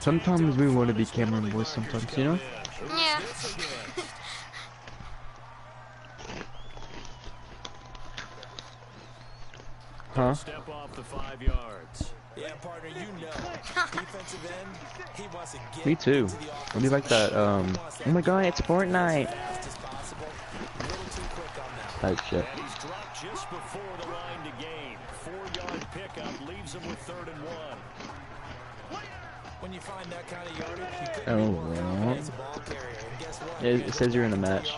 Sometimes we want to be Cameron boys sometimes, you know? Yeah. Huh? Step off the 5 yards. Yeah, partner, you know. Defensive end, he wants to get Me too. I'll be like that, oh my god, it's Fortnite. Type shit. And he's dropped just before the line to gain. 4-yard pickup leaves him with 3rd and 1. When you find that kind of yardage, you couldn't be more confident as a ball carrier. And guess what? It says you're in a match.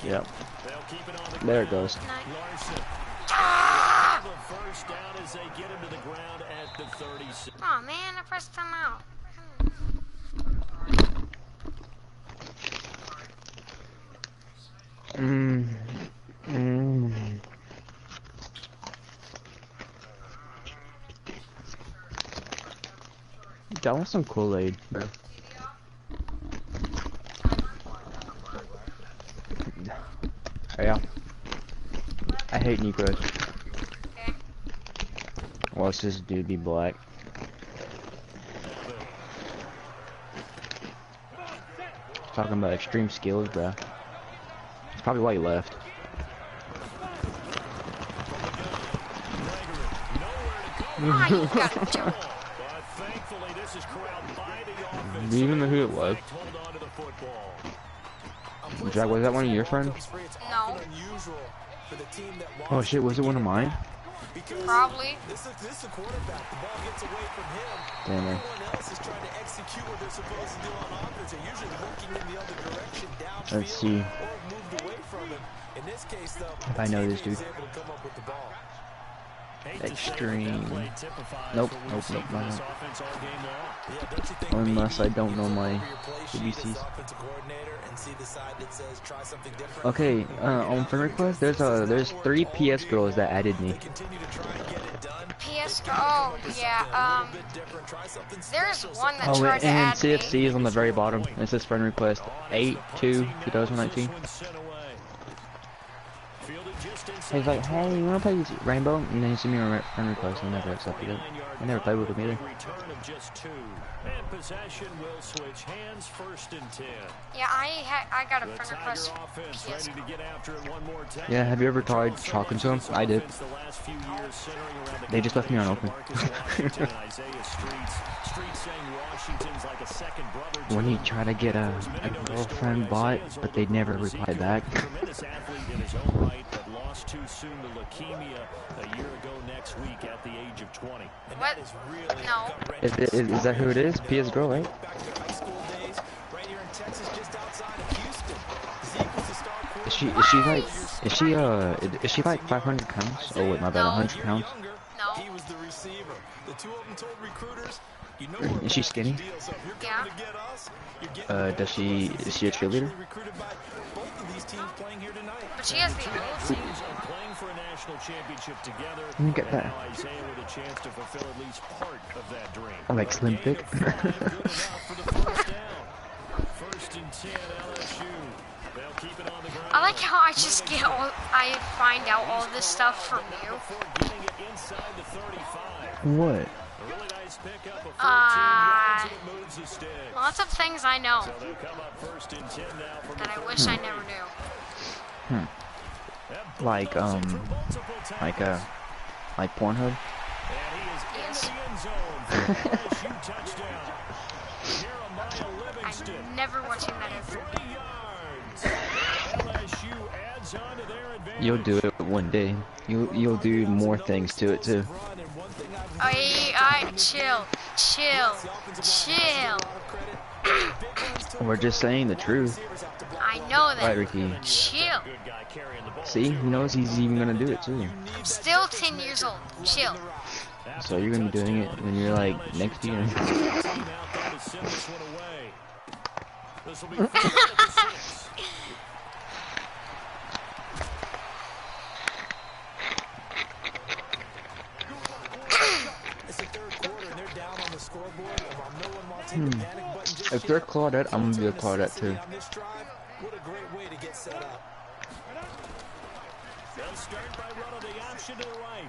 Yep. There it goes. The first down as they get him to the ground at the 36. Oh man, I pressed him out. I want some Kool-Aid, bro. Yeah. I hate Negroes. Okay. Watch this dude be black. Talking about extreme skills, bro. That's probably why he left. Oh, you got a joke. Do you even know who it was? Jack, was that one of your friends? No. Oh shit, was it one of mine? Probably. Damn it. Let's see. If I know this dude. Extreme. Nope, not. Unless I don't know my ABCs. Okay, on friend request, there's 3 PS girls that added me. PS, oh yeah, there's one that tried to and add CFC me. is on the very bottom. It says friend request 8/2/2019. He's like, hey, you wanna play Rainbow? And then you see me on friend request and I never accepted it. I never played with him either. Yeah, I got a friend request. PS. Yeah, have you ever tried talking to him? I did. They just left me unopened. When he tried to get a girlfriend bot, but they never replied back. Lost too soon to leukemia a year ago next week at the age of 20. What? No. Is that who it is? PS girl, right? Is she like 500 pounds? Oh wait, my bad, 100 pounds. No. Is she skinny? Yeah. Is she a cheerleader? But she has the ability. Let me get that. I like slim thick. I like how I just get all, I find out all this stuff from you. What? Lots of things I know that I wish I never knew. Like Pornhub? Yes. I'm never watching that ever. You'll do it one day. You'll do more things to it too. I chill. We're just saying the truth. I know that. Right, Ricky? Chill. See, he knows he's even gonna do it too. I'm still 10 years old. Chill. So you're gonna be doing it when you're like next year. If they're Claudette, I'm gonna be a Claudette too. They'll start by running the option to the right.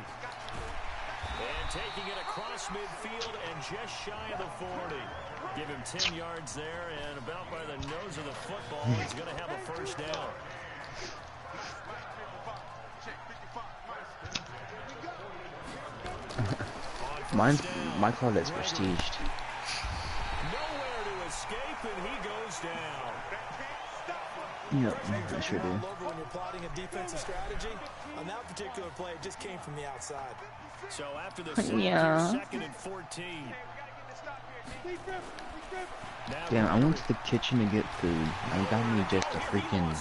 And taking it across midfield and just shy of the 40. Give him 10 yards there, and about by the nose of the football, he's going to have a first down. My car that's prestiged. Nowhere to escape, and he goes down. Yep, I sure do. When you're plotting a defensive strategy, on that particular play, it just came from the outside. So after the sack, Yeah. second and 14. Damn, I went to the kitchen to get food. I got me just a freaking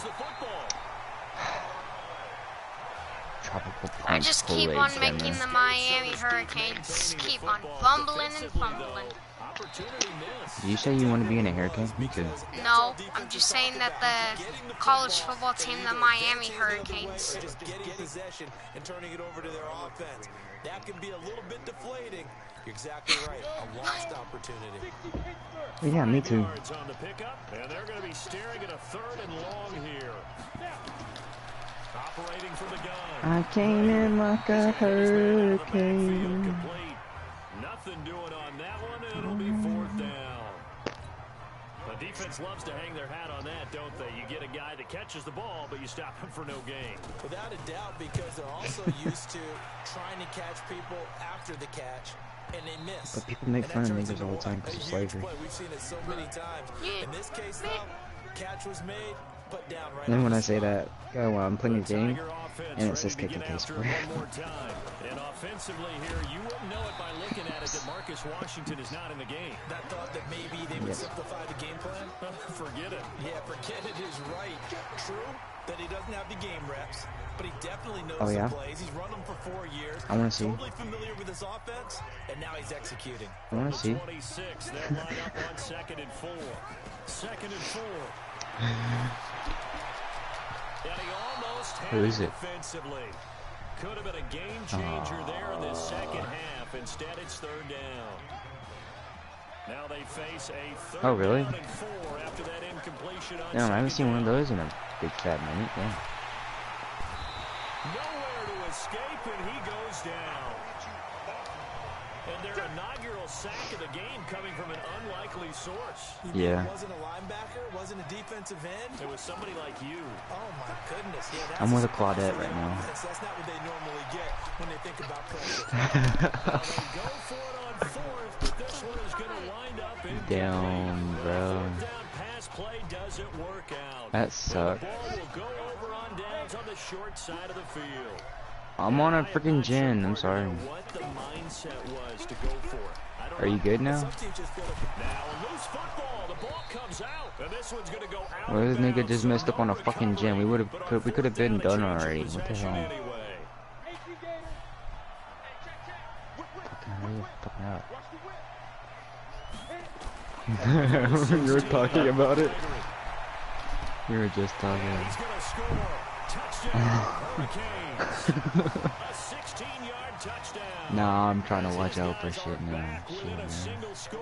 tropical punch. I just keep on making the Miami Hurricanes keep on fumbling and fumbling. Did you say you want to be in a hurricane? Me too. No, I'm just saying that the college football team, the Miami Hurricanes. Just getting possession and turning it over to their offense. That can be a little bit deflating. You're exactly right. A lost opportunity. Yeah, me too. On the pickup, and they're going to be staring at a third and long here. Operating from the gun. I came in like a hurricane. Nothing doing on that one, and it'll be fourth down. The defense loves to hang their hat on that, don't they? You get a guy that catches the ball, but you stop him for no gain. Without a doubt, because they're also used to trying to catch people after the catch, and they miss. But people make fun of niggas all the time because of slavery. We've seen it so many times. In this case, though, catch was made, put down right. And then when I say that, oh, well, I'm playing a game, and it says kick the case for it. And offensively here, you wouldn't know it by looking at it that Marcus Washington is not in the game. That thought that maybe they would simplify the game plan? Forget it. Yeah, forget it is right. True that he doesn't have the game reps, but he definitely knows the plays. He's run them for 4 years. I want to see. Totally familiar with his offense, and now he's executing. I want to see. 26, they'll line up on 2nd and 4. 2nd and 4. And he almost had Who is it? defensively. Could have been a game changer there in this second half. Instead, it's third down. Now they face a third really? down and 4 after that incompletion on Damn, I haven't second seen one of down. those in a big fat minute. Yeah. Nowhere to escape, and he goes down. And their inaugural sack of the game coming from an unlikely source. Yeah. It wasn't a linebacker, wasn't a defensive end. It was somebody like you. Oh my goodness. Yeah, that's I'm with a Claudette right now. That's not what they normally get when they think about pressure. Well, they go for it on 4th, but this one is going to wind up in Damn, bro. Fourth down pass play doesn't work out. That sucked. The ball will go over on downs on the short side of the field. I'm on a freaking gin. I'm sorry. What the mindset was to go for it. I don't Are you know. good now? Now a loose football. The ball comes out, and this one's going to go out. Well, this of nigga bounds, just so messed up on no a fucking gin. We could have been done already. What the hell? Anyway. Fucking hurry the fuck up. You were talking about it. You were just talking. He's going to score. Touchdown, Hurricanes. A 16-yard touchdown. Nah, I'm trying to watch out for shit now. Shit, Within a man. single score.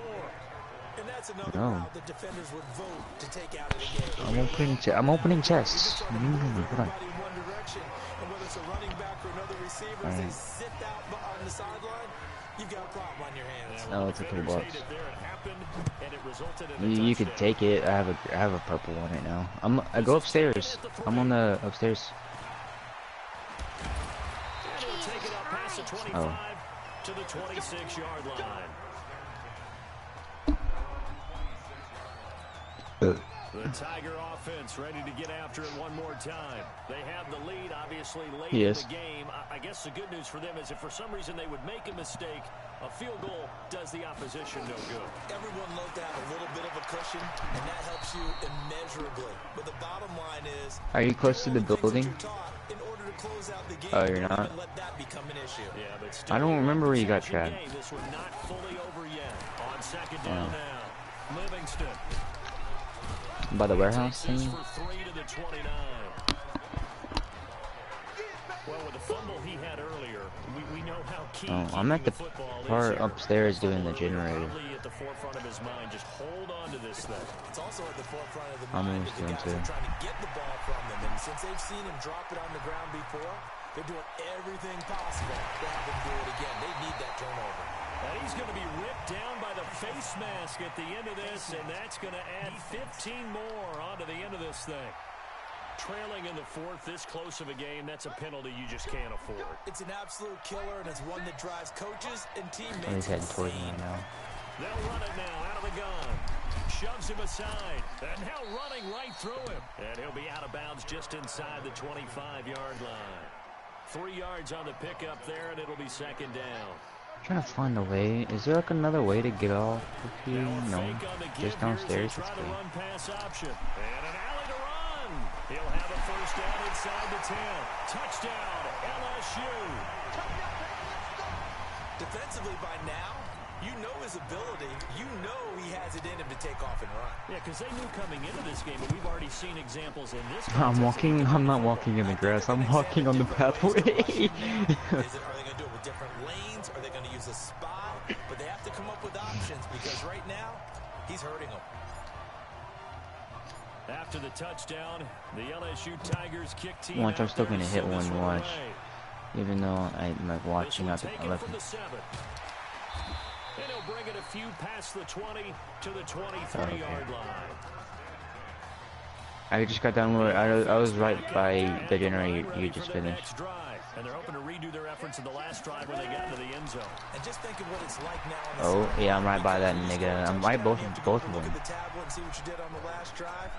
And that's another No. route the defenders would vote to take out of the game. I'm opening chests. Hold on. Everybody in one direction, and whether it's a running back or another receiver, as they sit out on the sideline, you've got a problem on your hands. Oh, it's a $2. There it happened, and it resulted in a You could touchdown. take it. I have a purple one right now. I go upstairs. I'm on the upstairs. And he'll take it up past the 25 to the 26-yard line. The Tiger offense ready to get after it one more time. They have the lead, obviously, late in the game. I guess the good news for them is if for some reason they would make a mistake, a field goal does the opposition no good. Everyone loves to have a little bit of a cushion, and that helps you immeasurably. But the bottom line is, Are you close to the building? in order to close out the game, Oh, you're not? let that become an issue. Yeah, but still, I don't remember where you got game. trapped. This one not fully over yet. On second down now. Livingston. By the warehouse Takes thing? this for 3 to the 29. Well, with the fumble he had earlier, we know how key I'm at the keeping football is part here. upstairs doing the generator. Probably at the forefront of his mind. Just hold on to this thing. It's also at the forefront of the I'm mind almost of the doing guys too. who are trying to get the ball from them. And since they've seen him drop it on the ground before, They're doing everything possible to have him do it again. They need that turnover. And he's going to be ripped down by the face mask at the end of this, and that's going to add 15 more onto the end of this thing. Trailing in the fourth, this close of a game, that's a penalty you just can't afford. It's an absolute killer, and it's one that drives coaches and teammates. He's heading towards me now. They'll run it now out of the gun. Shoves him aside. And now running right through him. And he'll be out of bounds just inside the 25-yard line. 3 yards on the pickup there, and it'll be second down. Trying to find a way. Is there like another way to get off with you? No. Just downstairs. It's good. Run pass option. And an alley to run. He'll have a first down inside the 10. Touchdown, LSU. Defensively by now, you know his ability. You know he has it in him to take off and run. Yeah, because they knew coming into this game, but we've already seen examples in this. I'm not walking in the grass. I'm walking on the pathway. Are they going to do it with different lanes? Are they going to use a spot? But they have to come up with options because right now, he's hurting them. After the touchdown, the LSU Tigers kick team. Watch, I'm still going to hit one. Watch. Even though I'm like watching up at 11. And he'll bring it a few past the 20 to the 23-yard line. I just got down where I was right by the dinner you just finished. And they're hoping to redo their efforts in the last drive when they got into the end zone. And just think of what it's like now. Oh yeah, I'm right by that nigga. I'm right both of them. Look at the tablet and see what you did on the last drive.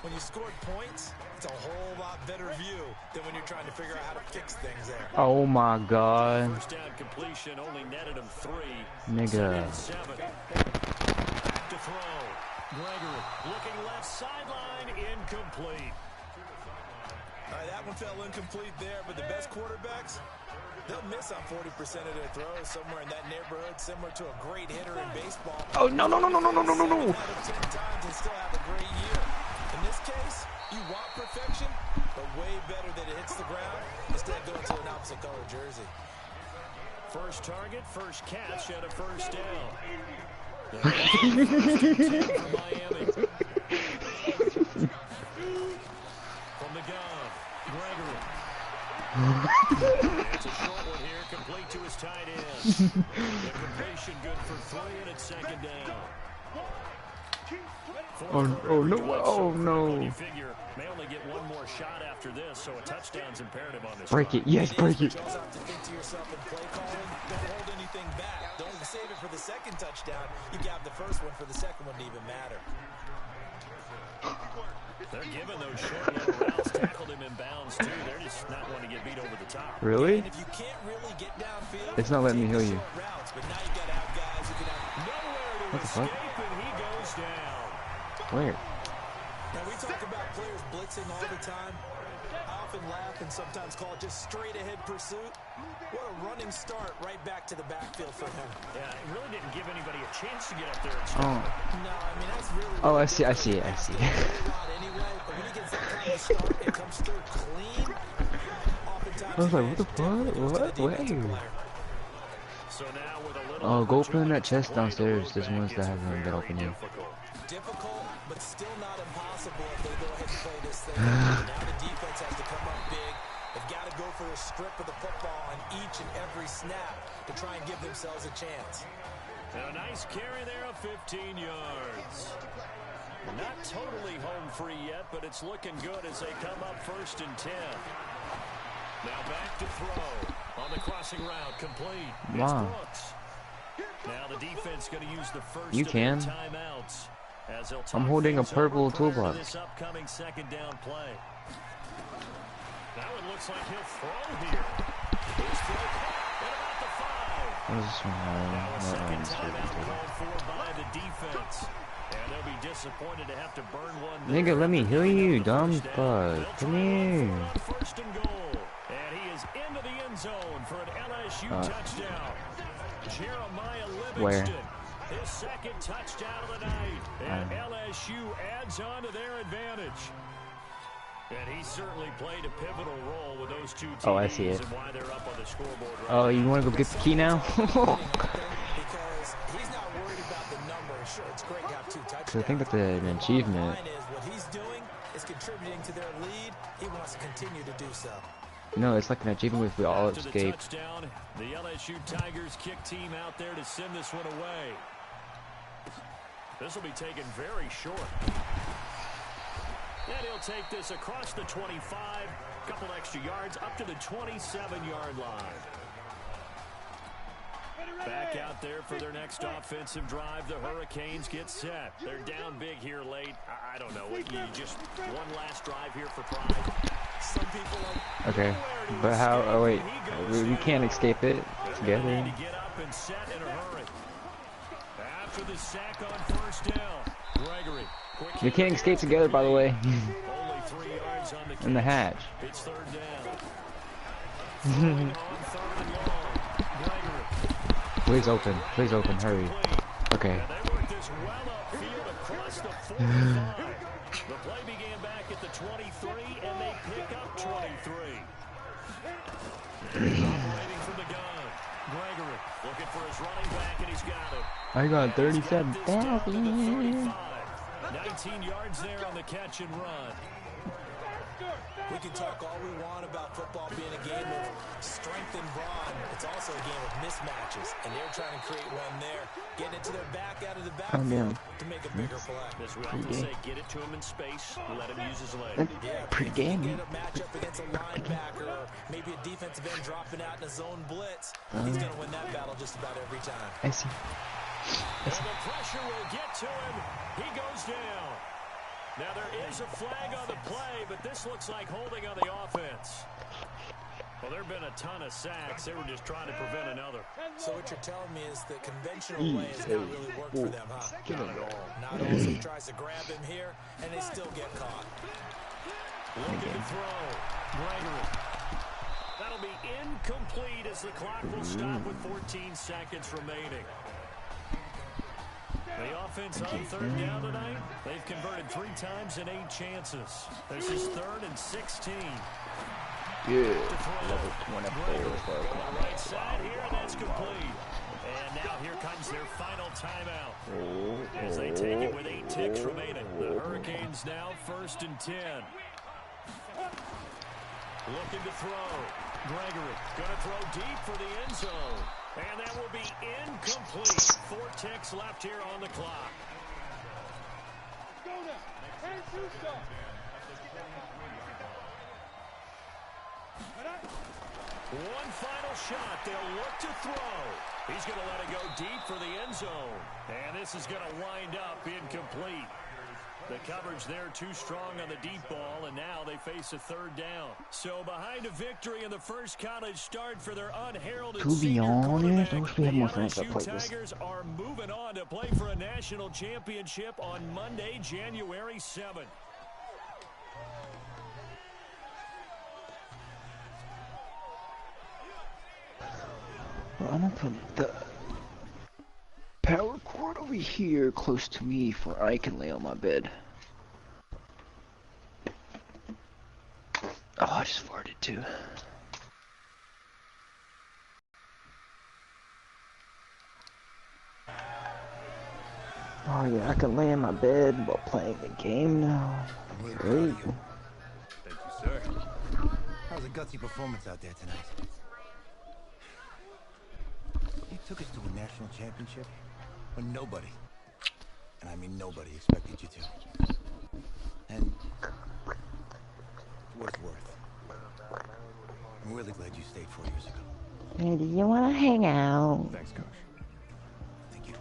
When you scored points, it's a whole lot better view than when you're trying to figure out how to fix things there. Oh my god. First down completion only netted him 3. Nigga. 7. Back to throw. Gregory looking left sideline, incomplete. All right, that one fell incomplete there, but the best quarterbacks, they'll miss on 40% of their throws somewhere in that neighborhood, similar to a great hitter in baseball. Oh no. 7 out of 10 times and still have a great year. In this case, you want perfection, but way better that it hits the ground instead of going to an opposite color jersey. First target, first catch at a first down. Miami. From the gun, Gregory. It's a short one here, complete to his tight end. The completion good for 3, and it's second down. Oh no. Oh no. You figure may only get one more shot after this, so a touchdown's imperative on this. Break it. Yes, break it. You also have to think to yourself in play calling, don't hold anything back. Don't save it for the second touchdown. You got the first one for the second one to even matter. They're giving those short little routes, tackled him in bounds too. They're just not wanting to get beat over the top. Really? And if you can't really get downfield, It's not letting me heal you. routes, but now you got to have guys who can have Nowhere to What the fuck? escape, and he goes down. Where? Now, we talk about players blitzing all the time. I often laugh and sometimes call it just straight-ahead pursuit. What a running start right back to the backfield for him. Yeah, it really didn't give anybody a chance to get up there and Oh. start. No, I mean, that's really... Oh, I see it. Anyway, but when he gets that kind of start and comes through clean, oftentimes... I was like, what the fuck? What? Wait. So now with a little Oh, go open that opportunity chest to play downstairs. the There's quarterback, ones that it's haven't been very open yet. Difficult, but still not impossible if they go ahead and play this thing. Now the defense has to come up big. They've got to go for a strip of the football on each and every snap to try and give themselves a chance. And a nice carry there of 15 yards. Not totally home free yet, but it's looking good as they come up 1st and 10. Now back to throw on the crossing route, complete. Wow. It's Brooks. Now the defense going to use the first You of can. their timeouts. As they'll I'm talk holding a things purple over prior to toolbox. This upcoming second down play. That one looks like he'll throw here. His throw at about the 5. What is this one? Now a No, second it's timeout good. called for by the defense. And they'll be disappointed to have to burn one. Nigga, let me heal you, dumb fuck. They'll Come try and here. go for it on 1st and goal. And he is into the end zone for an LSU touchdown. Jeremiah Livingston. Where? His second touchdown of the night. And LSU adds on to their advantage. And he certainly played a pivotal role with those two teams. Oh, I see it. And why they're up on the scoreboard right Oh, you want to go get the key now? Because he's not worried about the number. Sure, it's great to have 2 touchdowns. I think that's an achievement. Line is what he's doing is contributing to their lead. He wants to continue to do so. No, it's like an achievement if we all After the escape. touchdown, the LSU Tigers kick team out there to send this one away. This will be taken very short. And he'll take this across the 25, couple extra yards up to the 27-yard line. Back out there for their next offensive drive. The Hurricanes get set. They're down big here late. I don't know. You just one last drive here for pride. Some people are Okay, but how? Oh wait, we can't escape it together. need to get up and set in a hurry. After the sack on first down, Gregory. We can't escape together, by the way. Only 3 yards on the In the catch. hatch. It's third down. Throwing on third and long. Gregory. Please open, hurry. Okay. And they work this well upfield across the 45. The play began back at the 23, and they pick up 23. Operating from the gun. Gregory looking for his running back, and he's got it. I got He's got this down to the 37,000. 35. 19 yards there on the catch and run. We can talk all we want about football being a game of strength and brawn. It's also a game of mismatches, and they're trying to create one there, getting it to their back out of the backfield to make a bigger play. As we often say, get it to him in space, let him use his legs. Yeah, Pretty if you game. get a matchup against a linebacker or maybe a defensive end dropping out in a zone blitz, he's going to win that battle just about every time. I see. And the pressure will get to him. He goes down. Now there is a flag on the play, but this looks like holding on the offense. Well, there have been a ton of sacks. They were just trying to prevent another. So what you're telling me is the conventional way has not really worked for them, huh? Not at all. Not also tries to grab him here, and they still get caught. Looking to throw. Gregory. That'll be incomplete as the clock will stop with 14 seconds remaining. The offense on third down tonight, they've converted 3 times in 8 chances. This is 3rd and 16. Good. Level 24 for the right side here, and that's complete. And now here comes their final timeout. As they take it with 8 ticks remaining. The Hurricanes now 1st and 10. Looking to throw. Gregory going to throw deep for the end zone. And that will be incomplete. 4 ticks left here on the clock. One final shot. They'll look to throw. He's going to let it go deep for the end zone. And this is going to wind up incomplete. The coverage there too strong on the deep ball, and now they face a 3rd down. So behind a victory in the first college start for their unheralded To be senior honest, quarterback, I wish we had the more friends that LSU played this. Tigers are moving on to play for a national championship on Monday, January 7th. Well, I'm gonna put the power cord over here close to me where I can lay on my bed. Oh, I just farted too. Oh yeah, I can lay in my bed while playing the game now. Great. Thank you, sir. That was a gutsy performance out there tonight. You took us to a national championship when nobody, and I mean nobody, expected you to. And for what it's worth, I'm really glad you stayed 4 years ago. Hey, do you want to hang out? Thanks, Coach. Thank you.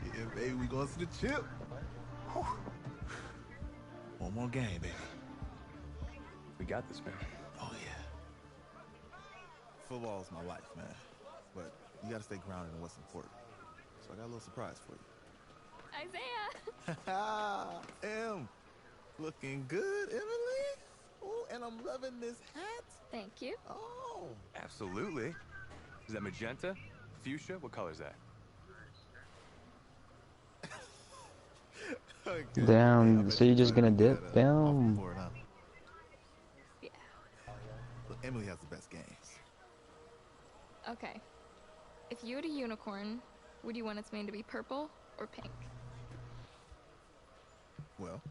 Yeah, baby, we going to the chip. Whew. One more game, baby. We got this, man. Oh, yeah. Football is my life, man. But you got to stay grounded in what's important. So I got a little surprise for you. Isaiah! Em, looking good, Emily. Oh, and I'm loving this hat. Thank you. Oh. Absolutely. Is that magenta? Fuchsia? What color is that? Okay. Down. I bet So you're just trying gonna to get dip that, down? off the board, huh? Yeah. Look, Emily has the best games. Okay. If you had a unicorn, would you want its mane to be purple or pink? Well,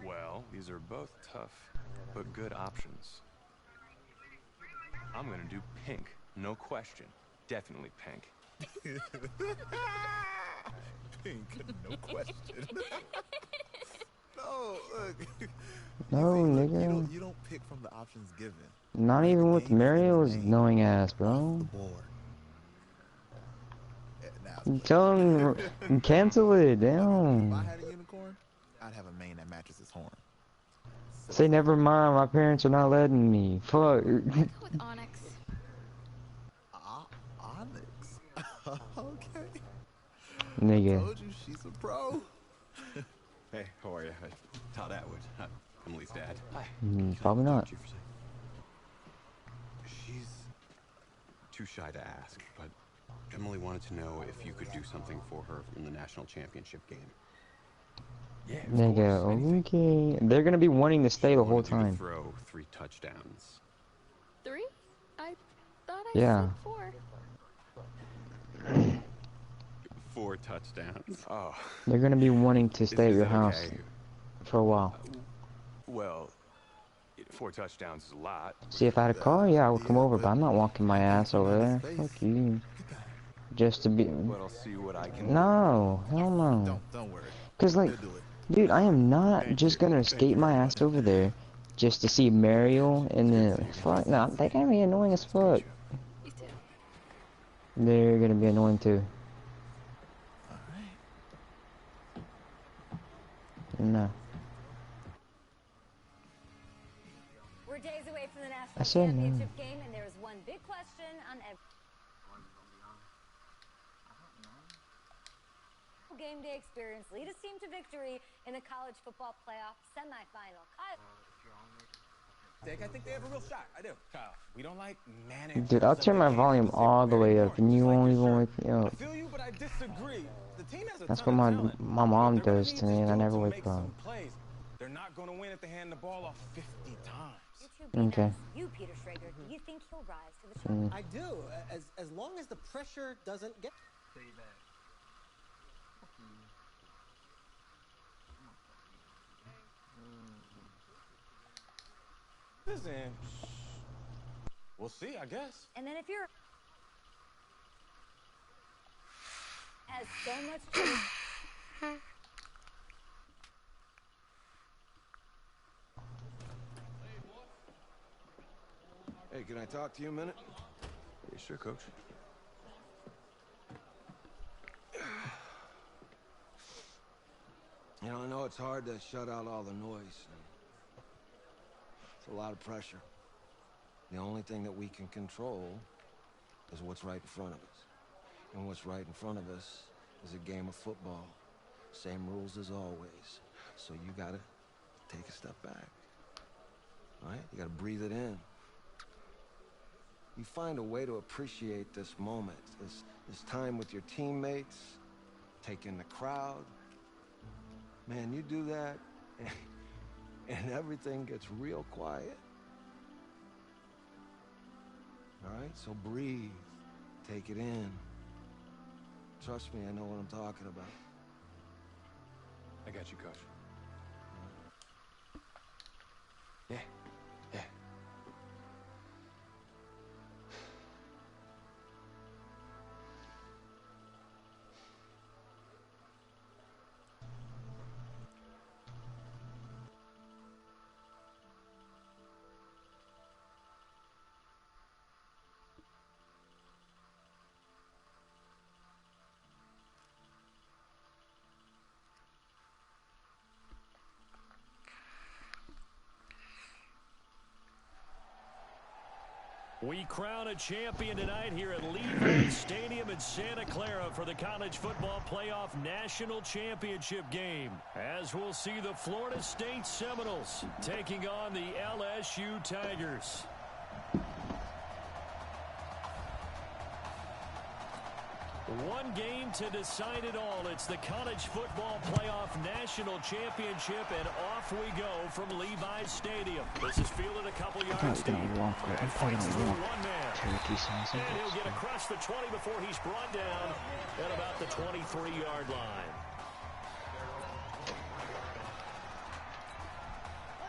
Well, these are both tough, but good options. I'm gonna do pink, no question. Definitely pink. Pink, no question. No, look. No, You see, look, nigga. you don't pick from the options given. Not Right? even The with game is in the Mario's name, knowing ass, off bro. the board. Now it's played. Tell him cancel it, If I damn. had a unicorn, I'd have a mane that matches his horn. So Say never mind, my parents are not letting me. Fuck. I'd go with Onyx. Onyx. Okay. Nigga. Told you she's a pro. Hey, how are you? Todd Atwood. Emily's dad. Hi. Probably not. She's too shy to ask, but Emily wanted to know if you could do something for her in the national championship game. Yeah, of Nigga, course, anything. okay. They're gonna be wanting to stay the whole Wanted you to time. throw 3 touchdowns. 3? I thought I Yeah. said 4. 4 touchdowns. Oh, They're gonna be wanting to stay at Is your it house okay? for a while. well, 4 touchdowns is a lot. See, if I had a car, yeah, I would come Yeah, over, but I'm not walking my ass over there. Space. Fuck you. Just to be... But I'll see what I can do. No, hell no. Don't worry. Cause like, He'll do it. dude, I am not just gonna escape my ass over there just to see Mario and then... Fuck, no, they're gonna be annoying as fuck. You too. They're gonna be annoying too. No. We're days away from the I national said no. championship game, and there is one big question on every game day experience. Lead his team to victory in the college football playoff semifinal. Kyle. I think they have a real shot. I do, Kyle. We don't like managed. Dude, I'll turn my volume all the way up and you won't even wake me I up. feel you, but I disagree. The team has a That's ton what of my talent. mom They're gonna does need to me and I dude never to wake make up. some plays. They're not going to win if they hand the ball off 50 times. You two be Okay. nice. You, Peter Schrager, do you think he'll rise to the challenge? I do, as long as the pressure doesn't get. Listen, we'll see, I guess. And then if you're has so much to Hey, can I talk to you a minute? Yeah, sure, Coach. You know, I know it's hard to shut out all the noise. It's a lot of pressure. The only thing that we can control is what's right in front of us. And what's right in front of us is a game of football. Same rules as always. So you gotta take a step back. All right? You gotta breathe it in. You find a way to appreciate this moment, this time with your teammates, take in the crowd. Man, you do that, and everything gets real quiet. All right, so breathe, take it in. Trust me, I know what I'm talking about. I got you, Coach. Yeah, yeah. We crown a champion tonight here at Levi Stadium in Santa Clara for the College Football Playoff National Championship game. As we'll see the Florida State Seminoles taking on the LSU Tigers. One game to decide it all. It's the College Football Playoff National Championship, and off we go from Levi Stadium. This is fielded a couple yards deep. And fights through one man. And he'll get across the 20 before he's brought down at about the 23-yard line.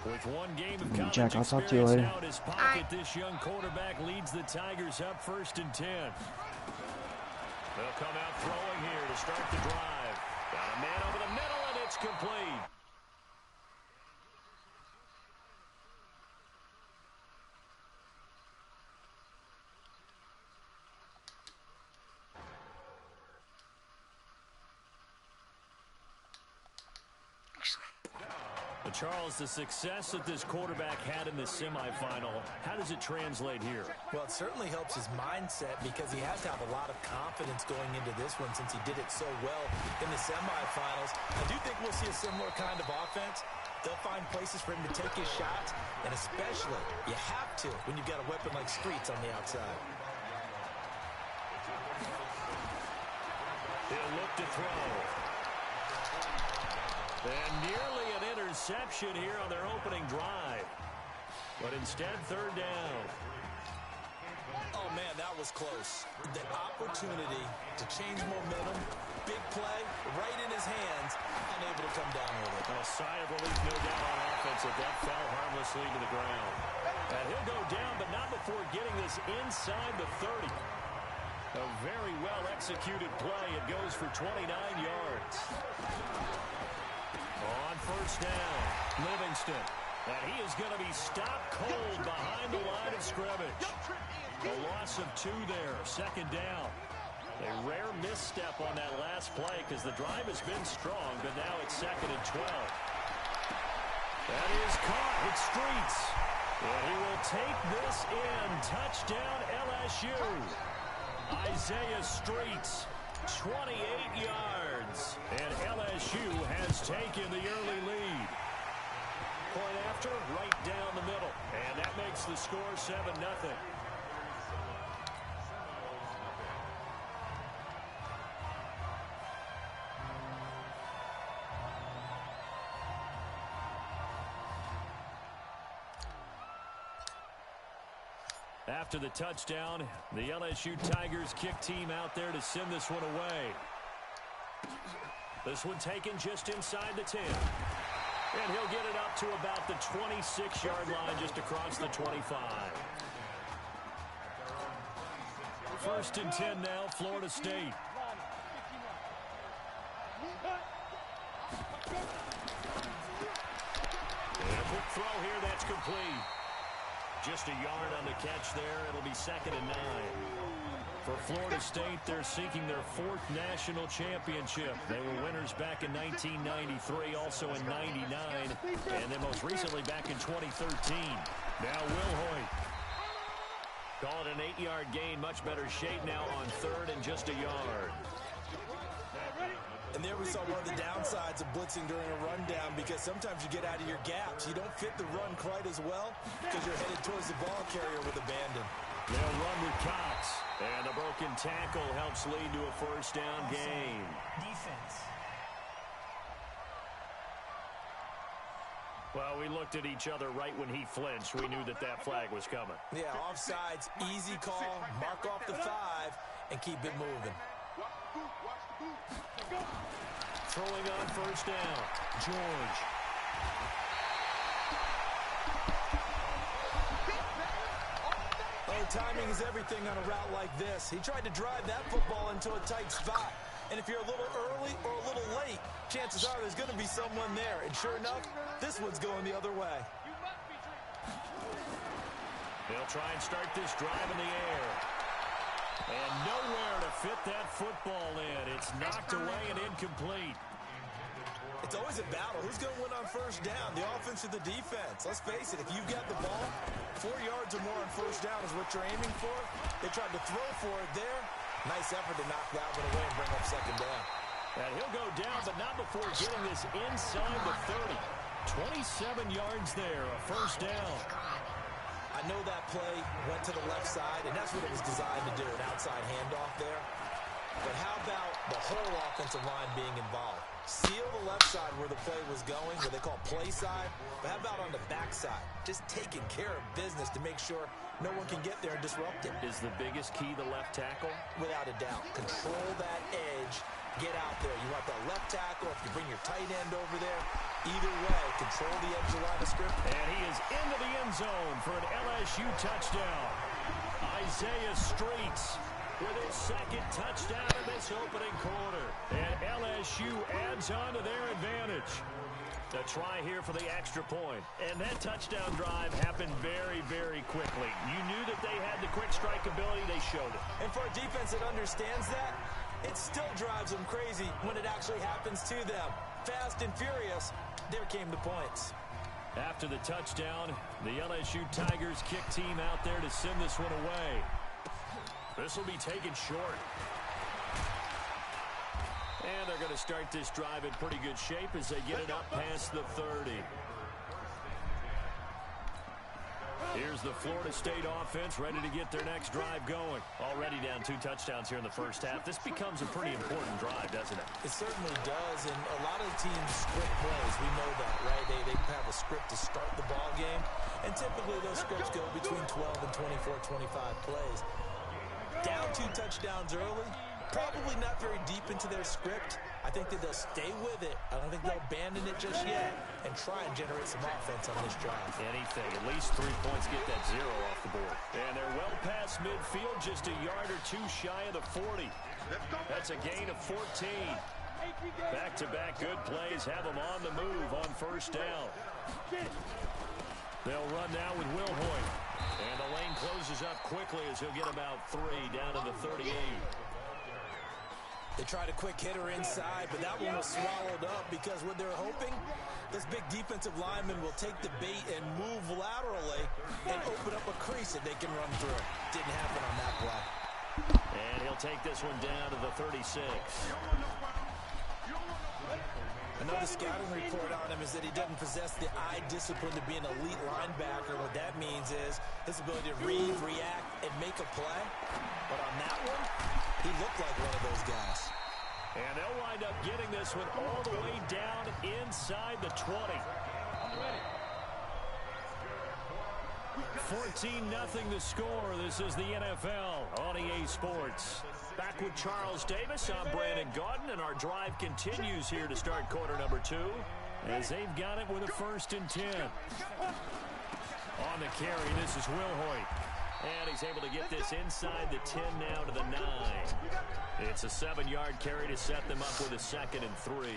With one game of college Jack, I'll talk to you experience later. now in his pocket, this young quarterback leads the Tigers up 1st and 10. They'll come out throwing here to start the drive. Got a man over the middle, and it's complete. Charles, the success that this quarterback had in the semifinal, how does it translate here? Well, it certainly helps his mindset because he has to have a lot of confidence going into this one since he did it so well in the semifinals. I do think we'll see a similar kind of offense. They'll find places for him to take his shots, and especially, you have to when you've got a weapon like Streets on the outside. He'll look to throw. And nearly an interception here on their opening drive. But instead, 3rd down. Oh, man, that was close. The opportunity to change momentum, big play, right in his hands, unable to come down with it. A sigh of relief, no doubt, on offense, if that fell harmlessly to the ground. And he'll go down, but not before getting this inside the 30. A very well-executed play. It goes for 29 yards. On 1st down, Livingston. And he is going to be stopped cold behind the line of scrimmage. A loss of 2 there, 2nd down. A rare misstep on that last play because the drive has been strong, but now it's 2nd and 12. That is caught. It's Streets. And he will take this in. Touchdown, LSU. Isaiah Streets, 28 yards. And LSU has taken the early lead. Point after, right down the middle. And that makes the score 7-0. After the touchdown, the LSU Tigers kick team out there to send this one away. This one taken just inside the 10. And he'll get it up to about the 26-yard line, just across the 25. 1st and 10 now, Florida State. And a quick throw here, that's complete. Just a yard on the catch there. It'll be 2nd and 9. For Florida State, they're seeking their 4th national championship. They were winners back in 1993, also in 99, and then most recently back in 2013. Now Will Hoyt. Call it an 8-yard gain. Much better shape now on 3rd and just a yard. And there we saw one of the downsides of blitzing during a rundown because sometimes you get out of your gaps. You don't fit the run quite as well because you're headed towards the ball carrier with abandon. They'll run with Cox. And a broken tackle helps lead to a 1st down gain. Defense. Well, we looked at each other right when he flinched. We knew that that flag was coming. Yeah, offsides, easy call, mark off the 5, and keep it moving. Throwing on 1st down, George. Oh, timing is everything on a route like this. He tried to drive that football into a tight spot. And if you're a little early or a little late, chances are there's going to be someone there. And sure enough, this one's going the other way. They'll try and start this drive in the air. And nowhere to fit that football in. It's knocked away and incomplete. It's always a battle. Who's going to win on 1st down? The offense or the defense? Let's face it, if you've got the ball, 4 yards or more on 1st down is what you're aiming for. They tried to throw for it there. Nice effort to knock that one away and bring up 2nd down. And he'll go down, but not before getting this inside the 30. 27 yards there, a 1st down. I know that play went to the left side, and that's what it was designed to do, an outside handoff there. But how about the whole offensive line being involved? Seal the left side where the play was going, what they call play side. But how about on the back side? Just taking care of business to make sure no one can get there and disrupt it. Is the biggest key the left tackle? Without a doubt. Control that edge get out there. You want that left tackle, if you bring your tight end over there. Either way, control the edge of the line of scrimmage. And he is into the end zone for an LSU touchdown. Isaiah Streets with his second touchdown in this opening quarter. And LSU adds on to their advantage. A try here for the extra point. And that touchdown drive happened very, very quickly. You knew that they had the quick strike ability. They showed it. And for a defense that understands that, it still drives them crazy when it actually happens to them. Fast and furious, there came the points. After the touchdown, the LSU Tigers kick team out there to send this one away. This will be taken short. And they're going to start this drive in pretty good shape as they get it up past the 30. Here's the Florida State offense ready to get their next drive going. Already down 2 touchdowns here in the first half. This becomes a pretty important drive, doesn't it? It certainly does, and a lot of teams script plays. We know that, right? They have a script to start the ball game, and typically those scripts go between 12 and 24, 25 plays. Down 2 touchdowns early, probably not very deep into their script. I think that they'll stay with it. I don't think they'll abandon it just yet and try and generate some offense on this drive. Anything. At least 3 points, get that 0 off the board. And they're well past midfield, just a yard or 2 shy of the 40. That's a gain of 14. Back-to-back good plays have them on the move on first down. They'll run now with Will Hoyt. And the lane closes up quickly as he'll get about 3 down to the 38. They tried a quick hitter inside, but that one was swallowed up because what they're hoping, this big defensive lineman will take the bait and move laterally and open up a crease that they can run through. Didn't happen on that play. And he'll take this one down to the 36. Another scouting report on him is that he doesn't possess the eye discipline to be an elite linebacker. What that means is his ability to read, react, and make a play. But on that one, he looked like one of those guys. And they'll wind up getting this one all the way down inside the 20. 14-0 the score. This is the NFL on EA Sports. Back with Charles Davis, I'm Brandon Gaudin, and our drive continues here to start quarter number 2 as they've got it with a 1st and 10. On the carry, this is Will Hoyt. And he's able to get this inside the 10 now to the 9. It's a 7-yard carry to set them up with a 2nd and 3.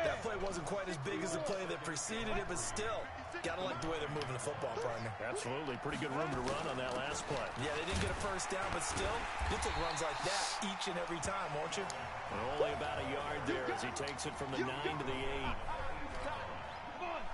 That play wasn't quite as big as the play that preceded it, but still, gotta like the way they're moving the football, partner. Absolutely. Pretty good room to run on that last play. Yeah, they didn't get a first down, but still, you'll take runs like that each and every time, won't you? And only about a yard there as he takes it from the 9 to the 8.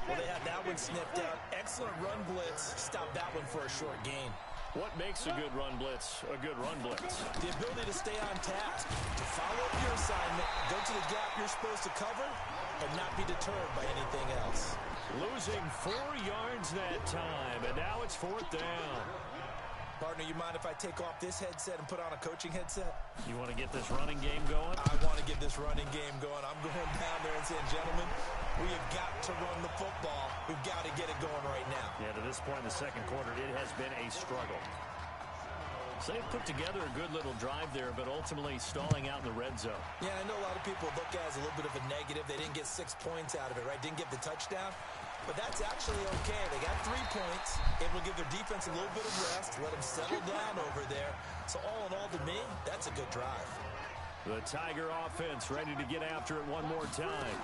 Well, they had that one sniffed out. Excellent run blitz. Stop that one for a short gain. What makes a good run blitz a good run blitz? The ability to stay on task, to follow up your assignment, go to the gap you're supposed to cover, and not be deterred by anything else. Losing 4 yards that time, and now it's 4th down. Partner, you mind if I take off this headset and put on a coaching headset? You want to get this running game going? I want to get this running game going. I'm going down there and saying, gentlemen, we have got to run the football. We've got to get it going right now. Yeah, to this point in the second quarter, it has been a struggle. So they've put together a good little drive there, but ultimately stalling out in the red zone. Yeah, I know a lot of people look at it as a little bit of a negative. They didn't get 6 points out of it, right? Didn't get the touchdown. But that's actually okay. They got 3 points. Able to give their defense a little bit of rest, let them settle down over there. So all in all, to me, that's a good drive. The Tiger offense ready to get after it one more time.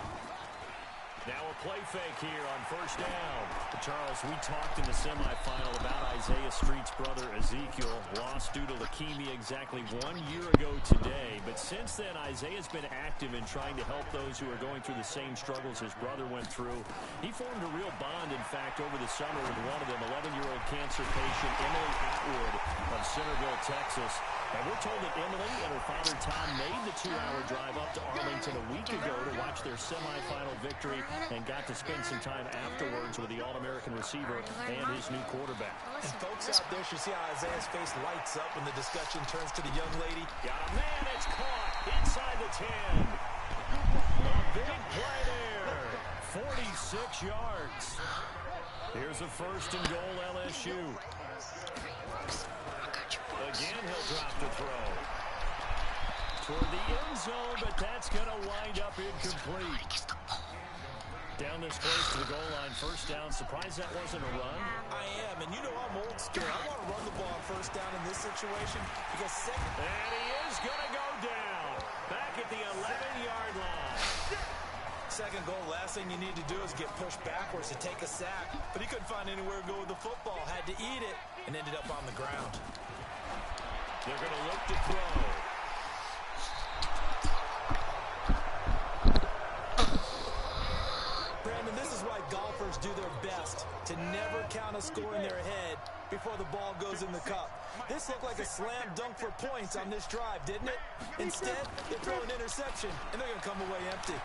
Now a play fake here on first down. Charles, we talked in the semifinal about Isaiah Street's brother Ezekiel, lost due to leukemia exactly 1 year ago today. But since then, Isaiah's been active in trying to help those who are going through the same struggles his brother went through. He formed a real bond, in fact, over the summer with one of them, 11-year-old cancer patient Emily Atwood of Centerville, Texas. And we're told that Emily and her father Tom made the 2-hour drive up to Arlington a week ago to watch their semifinal victory and got to spend some time afterwards with the All-American receiver and his new quarterback. And folks out there should see how Isaiah's face lights up when the discussion turns to the young lady. Got a man, it's caught inside the 10. A big play there. 46 yards. Here's a 1st and goal LSU. Again, he'll drop the throw. toward the end zone, but that's going to wind up incomplete. Down this close to the goal line, first down. Surprised that wasn't a run. I am, and you know I'm old school. I want to run the ball on first down in this situation because second. And he is going to go down. Back at the 11-yard line. Second goal, last thing you need to do is get pushed backwards to take a sack. But he couldn't find anywhere to go with the football. Had to eat it and ended up on the ground. They're going to look to throw. Brandon, this is why golfers do their best to never count a score in their head before the ball goes in the cup. This looked like a slam dunk for points on this drive, didn't it? Instead, they throw an interception, and they're going to come away empty.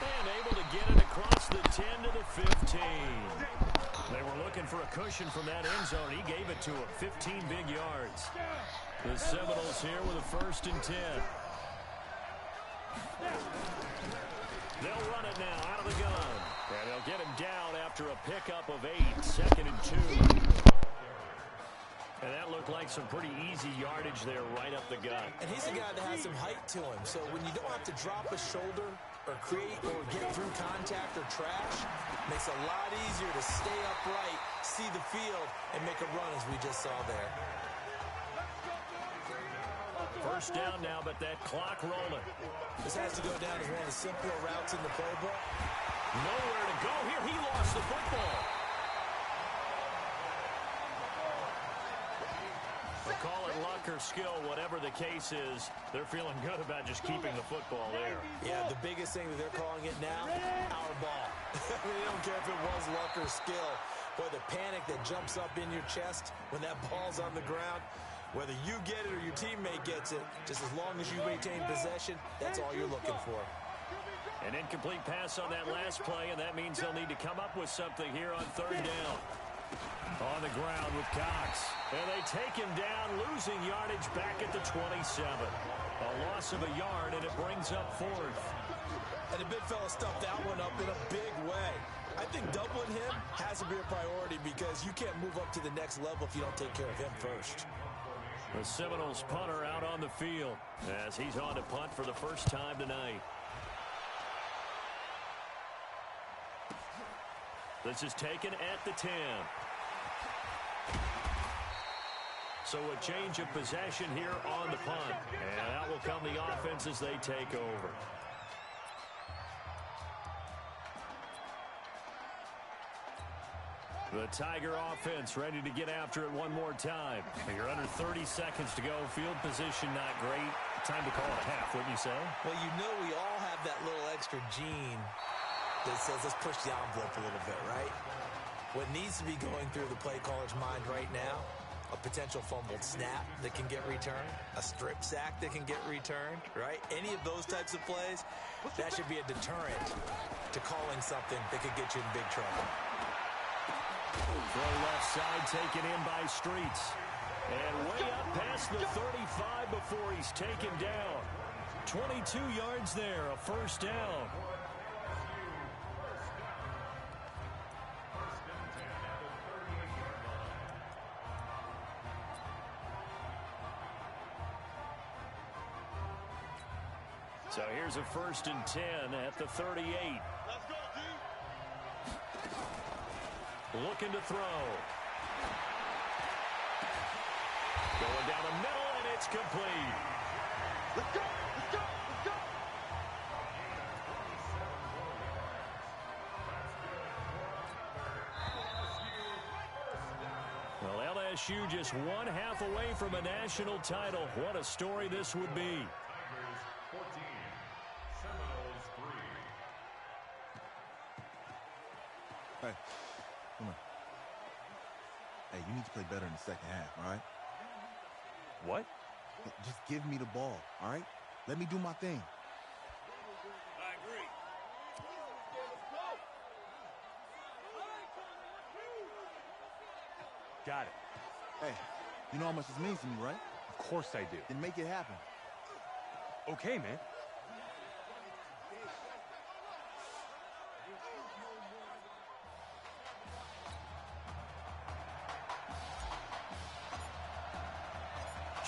And able to get it across the 10 to the 15. They were looking for a cushion from that end zone. He gave it to him, 15 big yards. The Seminoles here with a 1st and 10. They'll run it now out of the gun. And they'll get him down after a pickup of 8, 2nd and 2. And that looked like some pretty easy yardage there right up the gut. And he's a guy that has some height to him. So when you don't have to drop a shoulder or create or get through contact or trash, makes it a lot easier to stay upright, see the field, and make a run as we just saw there. First down now, but that clock rolling. This has to go down as one of the simpler routes in the playbook. Nowhere to go here. He lost the football. But call it luck or skill, whatever the case is, they're feeling good about just keeping the football there. Yeah, the biggest thing that they're calling it now, our ball. They don't care if it was luck or skill. Boy, the panic that jumps up in your chest when that ball's on the ground, whether you get it or your teammate gets it, just as long as you maintain possession, that's all you're looking for. An incomplete pass on that last play, and that means they'll need to come up with something here on 3rd down. On the ground with Cox. And they take him down, losing yardage back at the 27. A loss of a yard, and it brings up 4th. And the big fella stuffed that one up in a big way. I think doubling him has to be a priority because you can't move up to the next level if you don't take care of him first. The Seminoles punter out on the field as he's on to punt for the first time tonight. This is taken at the 10. So a change of possession here on the punt. And out will come the offense as they take over. The Tiger offense ready to get after it one more time. You're under 30 seconds to go. Field position not great. Time to call it a half, wouldn't you say? Well, you know we all have that little extra gene that says let's push the envelope a little bit, right? What needs to be going through the play caller's mind right now, a potential fumbled snap that can get returned, a strip sack that can get returned, right? Any of those types of plays, that should be a deterrent to calling something that could get you in big trouble. Throw left side taken in by Streets. And way up past the 35 before he's taken down. 22 yards there, a first down. So here's a 1st and 10 at the 38. Looking to throw. Going down the middle, and it's complete. Let's go, let's go, let's go. Well, LSU just one half away from a national title. What a story this would be. Hey, come on. Hey, you need to play better in the second half, all right? What? Just give me the ball, all right? Let me do my thing. I agree. Got it. Hey, you know how much this means to me, right? Of course I do. Then make it happen. Okay, man.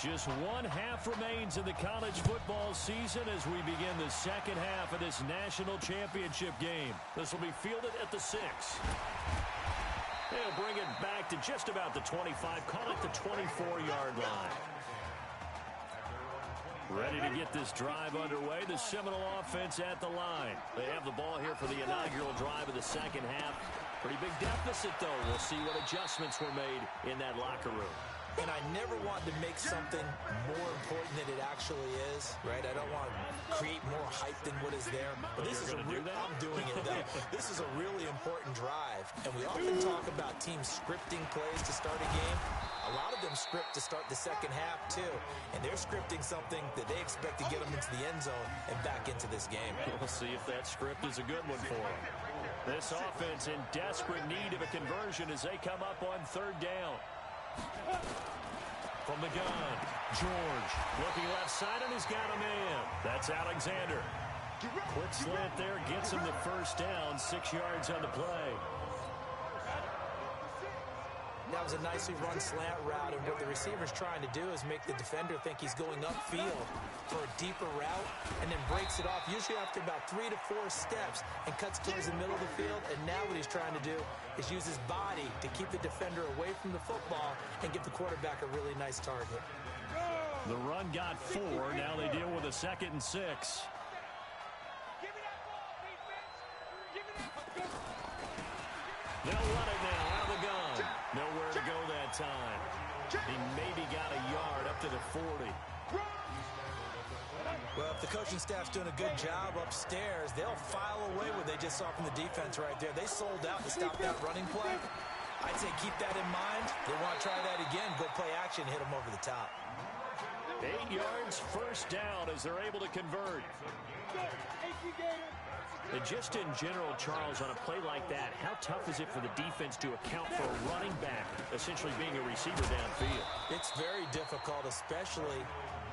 Just one half remains in the college football season as we begin the second half of this national championship game. This will be fielded at the 6. They'll bring it back to just about the 25, call it the 24-yard line. Ready to get this drive underway. The Seminole offense at the line. They have the ball here for the inaugural drive of the second half. Pretty big deficit, though. We'll see what adjustments were made in that locker room. And I never want to make something more important than it actually is, right? I don't want to create more hype than what is there. But this is I'm doing it, though. This is a really important drive. And we often talk about teams scripting plays to start a game. A lot of them script to start the second half, too. And they're scripting something that they expect to get them into the end zone and back into this game. We'll see if that script is a good one for them. This offense in desperate need of a conversion as they come up on third down. From the gun, George looking left side, and he's got a man. That's Alexander. Quick slant there, gets him the first down, 6 yards on the play. That was a nicely run slant route, and what the receiver's trying to do is make the defender think he's going upfield for a deeper route, and then breaks it off, usually after about 3 to 4 steps, and cuts towards the middle of the field. And now what he's trying to do is use his body to keep the defender away from the football and give the quarterback a really nice target. The run got 4. Now they deal with a 2nd and 6. They'll run it now out of the gun. Nowhere to go that time. He maybe got a yard up to the 40. Well, if the coaching staff's doing a good job upstairs, they'll file away what they just saw from the defense right there. They sold out to stop that running play. I'd say keep that in mind. They want to try that again. Go play action, hit them over the top. 8 yards, first down as they're able to convert. And just in general, Charles, on a play like that, how tough is it for the defense to account for a running back essentially being a receiver downfield? It's very difficult, especially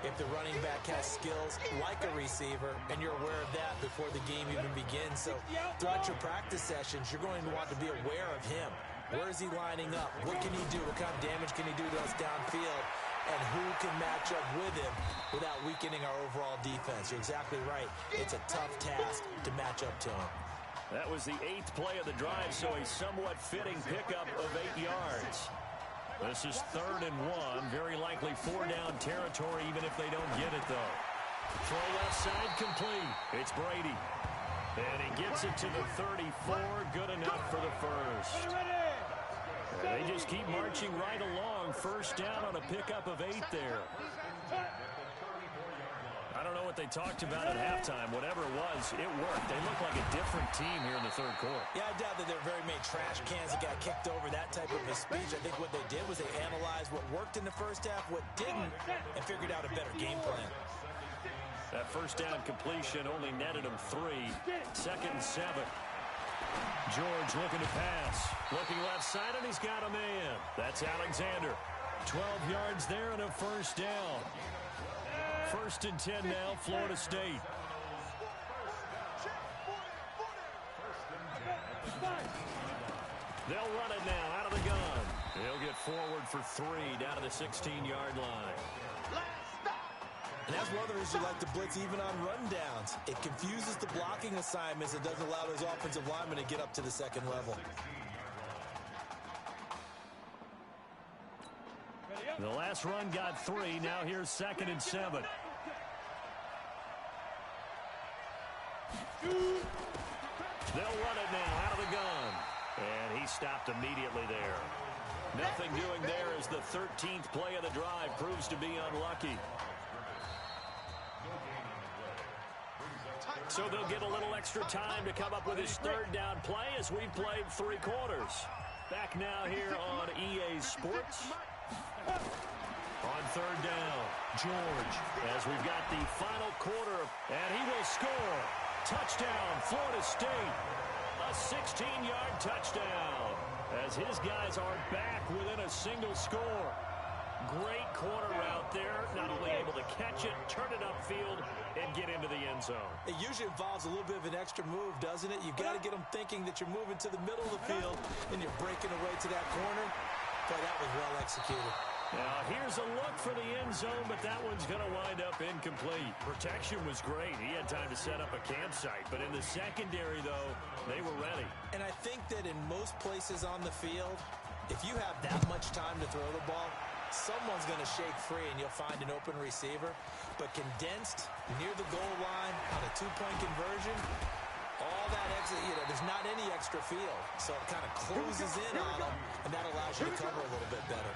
if the running back has skills like a receiver, and you're aware of that before the game even begins. So throughout your practice sessions, you're going to want to be aware of him. Where is he lining up? What can he do? What kind of damage can he do to us downfield? And who can match up with him without weakening our overall defense? You're exactly right. It's a tough task to match up to him. That was the 8th play of the drive, so a somewhat fitting pickup of 8 yards. This is 3rd and 1. Very likely 4-down territory, even if they don't get it, though. Throw left side complete. It's Brady. And he gets it to the 34. Good enough for the first. They just keep marching right along. First down on a pickup of 8 there. I don't know what they talked about at halftime. Whatever it was, it worked. They look like a different team here in the third quarter. Yeah, I doubt that there are very many trash cans that got kicked over, that type of a speech. I think what they did was they analyzed what worked in the first half, what didn't, and figured out a better game plan. That first down completion only netted him 3. 2nd and 7. George looking to pass. Looking left side, and he's got a man. That's Alexander. 12 yards there and a first down. 1st and 10 now, Florida State. They'll run it now out of the gun. They'll get forward for 3 down to the 16-yard line. And that's one of the reasons you like to blitz even on rundowns. It confuses the blocking assignments. It doesn't allow those offensive linemen to get up to the second level. The last run got 3. Now here's 2nd and 7. They'll run it now out of the gun. And he stopped immediately there. Nothing doing there as the 13th play of the drive proves to be unlucky. So they'll get a little extra time to come up with his 3rd down play as we've played 3 quarters. Back now here on EA Sports. On 3rd down, George, as we've got the final quarter, and he will score. Touchdown, Florida State. A 16-yard touchdown as his guys are back within a single score. Great corner route there, not only able to catch it, turn it upfield, and get into the end zone. It usually involves a little bit of an extra move, doesn't it? You've got to get them thinking that you're moving to the middle of the field and you're breaking away to that corner. But that was well executed. Now, here's a look for the end zone, but that one's going to wind up incomplete. Protection was great. He had time to set up a campsite, but in the secondary, though, they were ready. And I think that in most places on the field, if you have that much time to throw the ball, someone's going to shake free and you'll find an open receiver. But condensed, near the goal line, on a two-point conversion, all that exit, there's not any extra field. So it kind of closes in on them, and that allows you to cover a little bit better.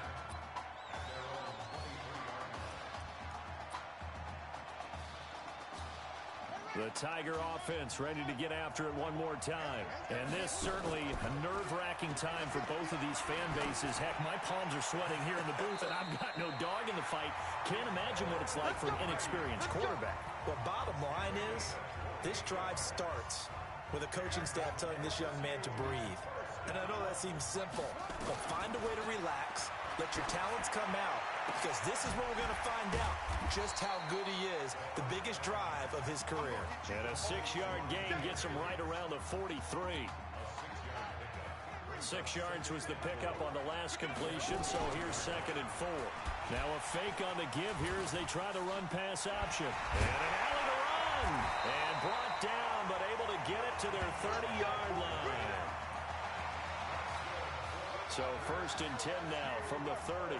The Tiger offense ready to get after it one more time. And this certainly a nerve-wracking time for both of these fan bases. Heck, my palms are sweating here in the booth, and I've got no dog in the fight. Can't imagine what it's like for an inexperienced quarterback. The bottom line is, this drive starts with a coaching staff telling this young man to breathe. And I know that seems simple, but find a way to relax, let your talents come out, because this is where we're going to find out just how good he is, the biggest drive of his career. And a 6-yard gain gets him right around the 43. 6 yards was the pickup on the last completion, so here's 2nd and 4. Now a fake on the give here as they try the run-pass option. And an alley to run. And brought down, but able to get it to their 30-yard line. So 1st and 10 now from the 30.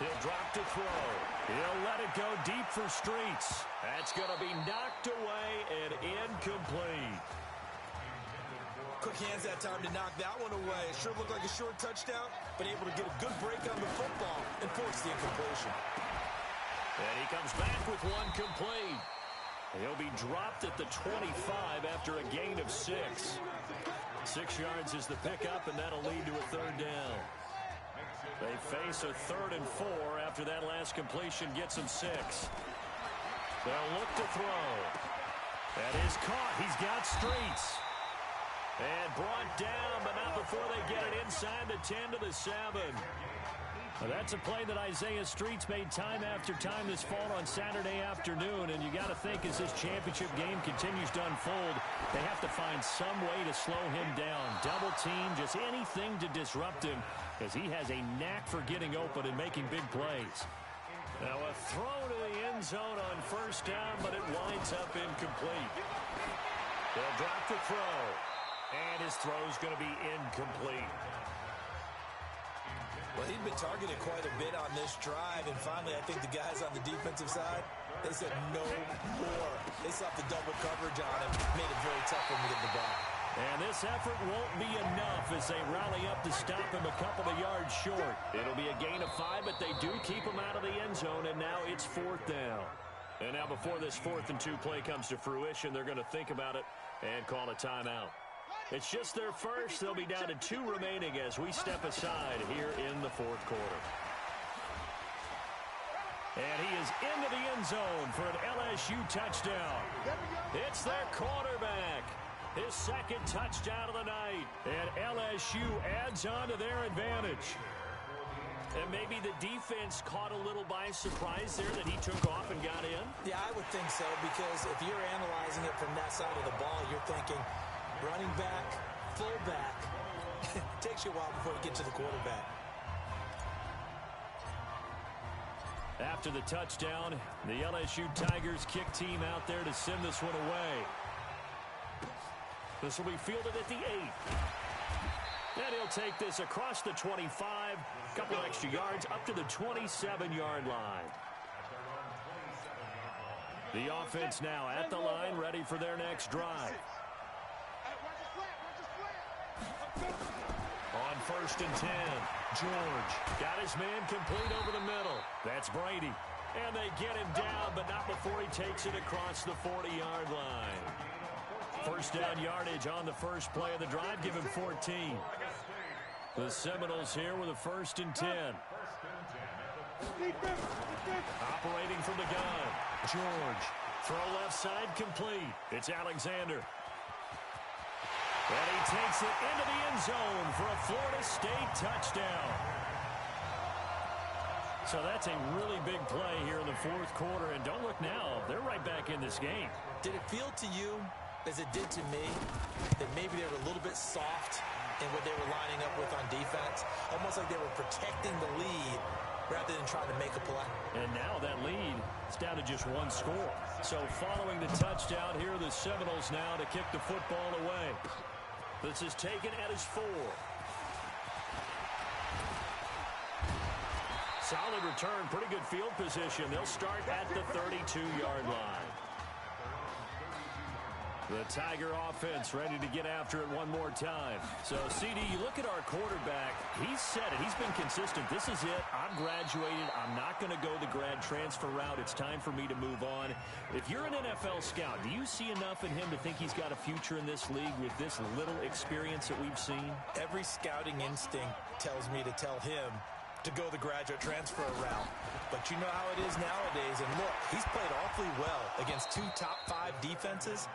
He'll drop to throw. He'll let it go deep for Streets. That's going to be knocked away and incomplete. Quick hands that time to knock that one away. It sure looked like a short touchdown, but able to get a good break on the football and force the incompletion. And he comes back with one complete. He'll be dropped at the 25 after a gain of 6. 6 yards is the pickup, and that'll lead to a 3rd down. They face a 3rd and 4 after that last completion gets them 6. They'll look to throw. That is caught. He's got Streets. And brought down, but not before they get it inside the 10 to the 7. Well, that's a play that Isaiah Streets made time after time this fall on Saturday afternoon, and you got to think as this championship game continues to unfold, they have to find some way to slow him down. Double team, just anything to disrupt him, because he has a knack for getting open and making big plays. Now a throw to the end zone on 1st down, but it winds up incomplete. They'll drop the throw, and his throw's going to be incomplete. Well, he'd been targeted quite a bit on this drive, and finally I think the guys on the defensive side, they said no more. They slapped the double coverage on him, made it very tough for him to get the ball. And this effort won't be enough as they rally up to stop him a couple of yards short. It'll be a gain of 5, but they do keep him out of the end zone, and now it's 4th down. And now before this 4th and 2 play comes to fruition, they're going to think about it and call a timeout. It's just their first. They'll be down to 2 remaining as we step aside here in the 4th quarter. And he is into the end zone for an LSU touchdown. It's their quarterback. His 2nd touchdown of the night. And LSU adds on to their advantage. And maybe the defense caught a little by surprise there that he took off and got in? Yeah, I would think so, because if you're analyzing it from that side of the ball, you're thinking running back, fullback. It takes you a while before you get to the quarterback. After the touchdown, the LSU Tigers kick team out there to send this one away. This will be fielded at the 8. And he'll take this across the 25, a couple extra yards up to the 27-yard line. The offense now at the line, ready for their next drive. On 1st and 10, George got his man complete over the middle. That's Brady. And they get him down, but not before he takes it across the 40-yard line. 1st down yardage on the first play of the drive, give him 14. The Seminoles here with a 1st and 10. Operating from the gun, George. Throw left side complete. It's Alexander. And he takes it into the end zone for a Florida State touchdown. So that's a really big play here in the 4th quarter. And don't look now, they're right back in this game. Did it feel to you, as it did to me, that maybe they were a little bit soft in what they were lining up with on defense. Almost like they were protecting the lead rather than trying to make a play. And now that lead is down to just one score. So following the touchdown, here are the Seminoles now to kick the football away. This is taken at his 4. Solid return, pretty good field position. They'll start at the 32-yard line. The Tiger offense ready to get after it one more time. So, CD, you look at our quarterback. He's said it. He's been consistent. This is it. I'm graduated. I'm not going to go the grad transfer route. It's time for me to move on. If you're an NFL scout, do you see enough in him to think he's got a future in this league with this little experience that we've seen? Every scouting instinct tells me to tell him to go the graduate transfer route. But you know how it is nowadays. And look, he's played awfully well against 2 top 5 defenses.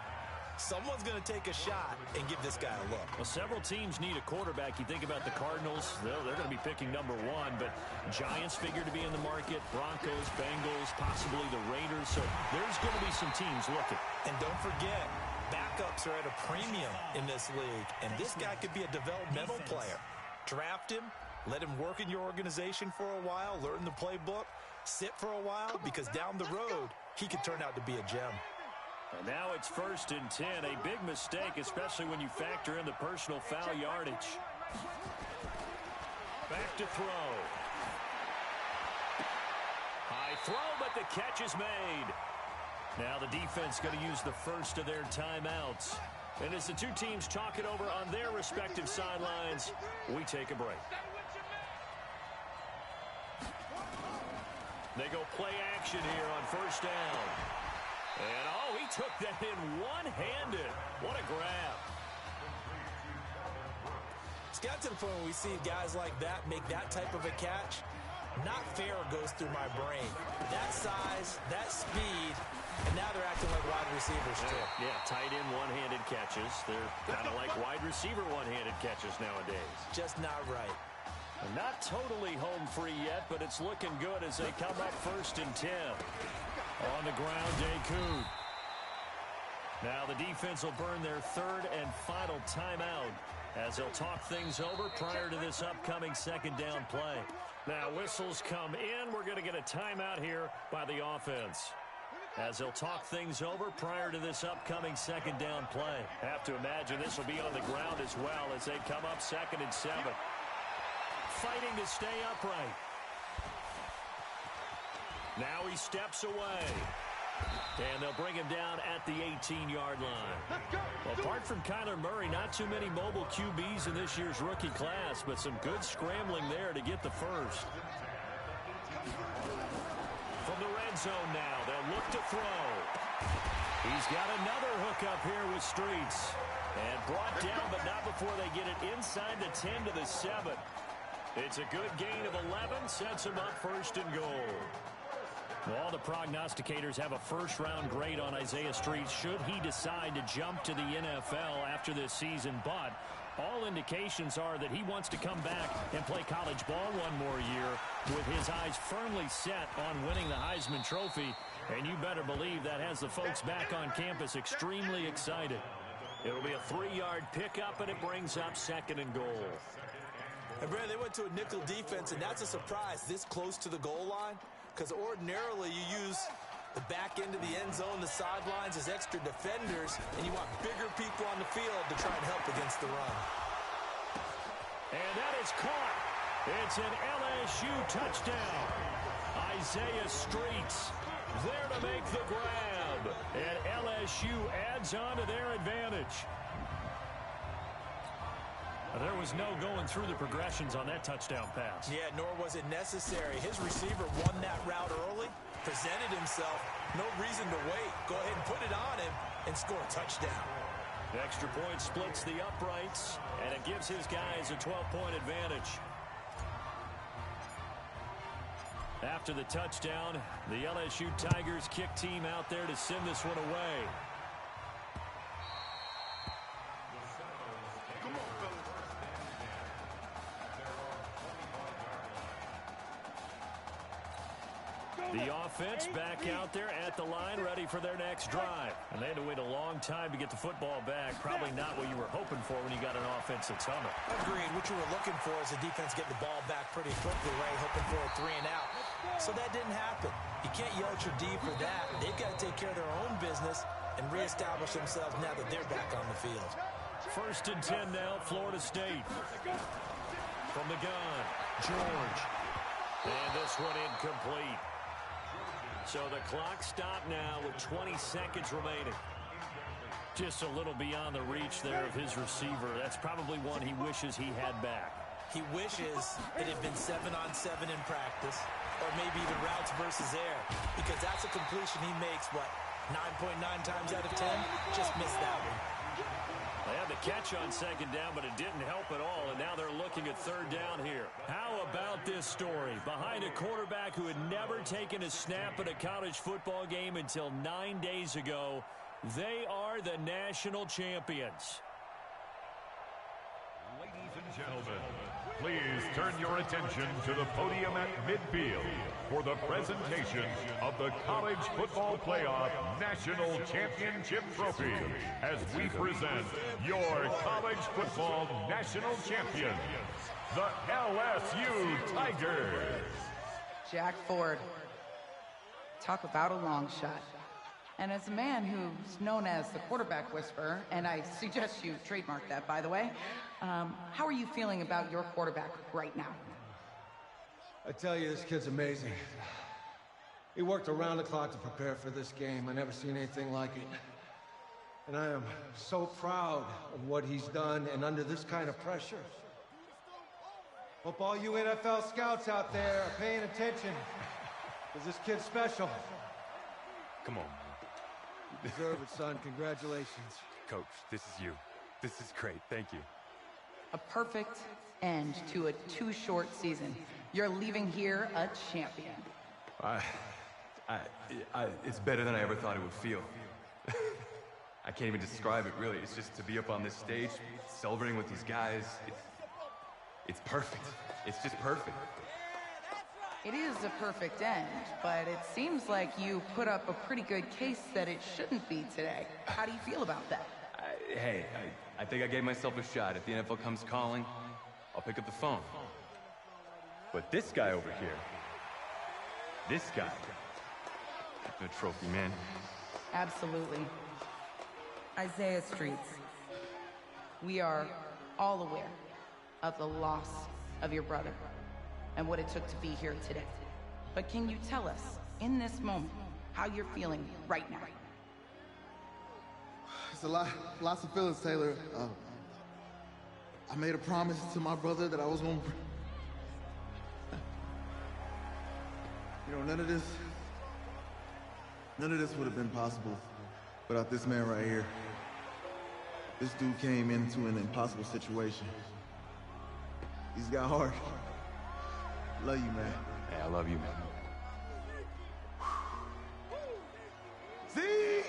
Someone's going to take a shot and give this guy a look. Well, several teams need a quarterback. You think about the Cardinals, they're going to be picking number 1, but Giants figure to be in the market, Broncos, Bengals, possibly the Raiders. So there's going to be some teams looking. And don't forget, backups are at a premium in this league, and this guy could be a developmental player. Draft him, let him work in your organization for a while, learn the playbook, sit for a while, because down the road, he could turn out to be a gem. And now it's 1st and 10. A big mistake, especially when you factor in the personal foul yardage. Back to throw. High throw, but the catch is made. Now the defense going to use the first of their timeouts. And as the two teams talk it over on their respective sidelines, we take a break. They go play action here on 1st down. And, oh, he took that in one-handed. What a grab. It's got to the point where we see guys like that make that type of a catch. Not fair goes through my brain. That size, that speed, and now they're acting like wide receivers, too. Yeah, tight end one-handed catches. They're kind of like wide receiver one-handed catches nowadays. Just not right. Not totally home free yet, but it's looking good as they come up 1st and 10. On the ground, Dacoud. Now the defense will burn their 3rd and final timeout as they'll talk things over prior to this upcoming 2nd down play. Now whistles come in. We're going to get a timeout here by the offense as they'll talk things over prior to this upcoming 2nd down play. Have to imagine this will be on the ground as well as they come up 2nd and 7. Fighting to stay upright. Now he steps away. And they'll bring him down at the 18-yard line. Well, apart from Kyler Murray, not too many mobile QBs in this year's rookie class, but some good scrambling there to get the first. From the red zone now, they'll look to throw. He's got another hook up here with Streets. And brought down, but not before they get it inside the 10 to the 7. It's a good gain of 11, sets him up 1st and goal. Well, all the prognosticators have a first-round grade on Isaiah Streets should he decide to jump to the NFL after this season. But all indications are that he wants to come back and play college ball one more year with his eyes firmly set on winning the Heisman Trophy. And you better believe that has the folks back on campus extremely excited. It'll be a 3-yard pickup, and it brings up 2nd and goal. And, Brad, they went to a nickel defense, and that's a surprise this close to the goal line. Because ordinarily you use the back end of the end zone, the sidelines as extra defenders, and you want bigger people on the field to try and help against the run. And that is caught. It's an LSU touchdown. Isaiah Streets there to make the grab. And LSU adds on to their advantage. There was no going through the progressions on that touchdown pass. Yeah, nor was it necessary. His receiver won that route early, presented himself. No reason to wait. Go ahead and put it on him and score a touchdown. The extra point splits the uprights, and it gives his guys a 12-point advantage. After the touchdown, the LSU Tigers kick team out there to send this one away. The offense back out there at the line, ready for their next drive. And they had to wait a long time to get the football back. Probably not what you were hoping for when you got an offense that's humming. Agreed. What you were looking for is the defense getting the ball back pretty quickly, right? Hoping for a 3 and out. So that didn't happen. You can't yell at your D for that. They've got to take care of their own business and reestablish themselves now that they're back on the field. 1st and 10 now, Florida State. From the gun, George. And this one incomplete. So the clock stopped now with 20 seconds remaining. Just a little beyond the reach there of his receiver. That's probably one he wishes he had back. He wishes it had been 7-on-7 in practice, or maybe even routes versus air, because that's a completion he makes, what, 9.9 times out of 10? Just missed that one. They had the catch on 2nd down, but it didn't help at all, and now they're looking at 3rd down here. How about this story? Behind a quarterback who had never taken a snap at a college football game until 9 days ago, they are the national champions. Ladies and gentlemen, please turn your attention to the podium at midfield for the presentation of the College Football Playoff National Championship Trophy as we present your college football national champions, the LSU Tigers. Jack Ford. Talk about a long shot. And as a man who's known as the quarterback whisperer, and I suggest you trademark that, by the way, how are you feeling about your quarterback right now? I tell you, this kid's amazing. He worked around the clock to prepare for this game. I never seen anything like it. And I am so proud of what he's done, and under this kind of pressure. Hope all you NFL scouts out there are paying attention, because this kid's special. Come on, man. You deserve it, son. Congratulations. Coach, this is you. This is great. Thank you. A perfect end to a too short season. You're leaving here a champion. It's better than I ever thought it would feel. I can't even describe it, really. It's just to be up on this stage, celebrating with these guys. It's perfect. It's just perfect. It is a perfect end, but it seems like you put up a pretty good case that it shouldn't be today. How do you feel about that? I think I gave myself a shot. If the NFL comes calling, I'll pick up the phone. But this guy over here, this guy, the trophy, man. Absolutely. Isaiah Streets, we are all aware of the loss of your brother and what it took to be here today. But can you tell us, in this moment, how you're feeling right now? It's lots of feelings, Taylor. I made a promise to my brother that I was going to... You know, none of this would have been possible without this man right here. This dude came into an impossible situation. He's got heart. Love you, man. Hey, I love you, man. See?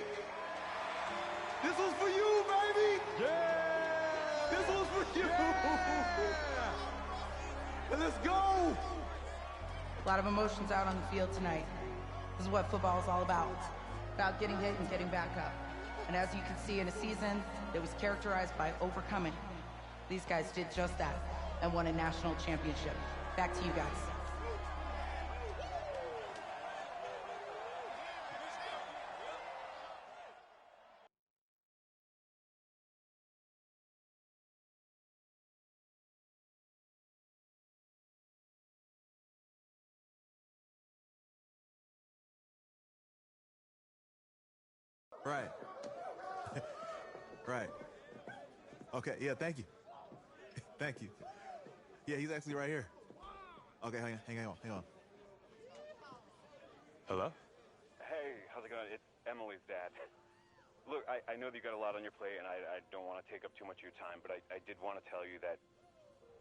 This was for you, baby! Yeah! This was for you! Yeah! Let's go! A lot of emotions out on the field tonight. This is what football is all about. About getting hit and getting back up. And as you can see, in a season that was characterized by overcoming, these guys did just that and won a national championship. Back to you guys. Right. Right. Okay, yeah, thank you. Thank you. Yeah, he's actually right here. Okay, hang on. Hello? Hey, how's it going? It's Emily's dad. Look, I know that you got a lot on your plate, and I don't want to take up too much of your time, but I did want to tell you that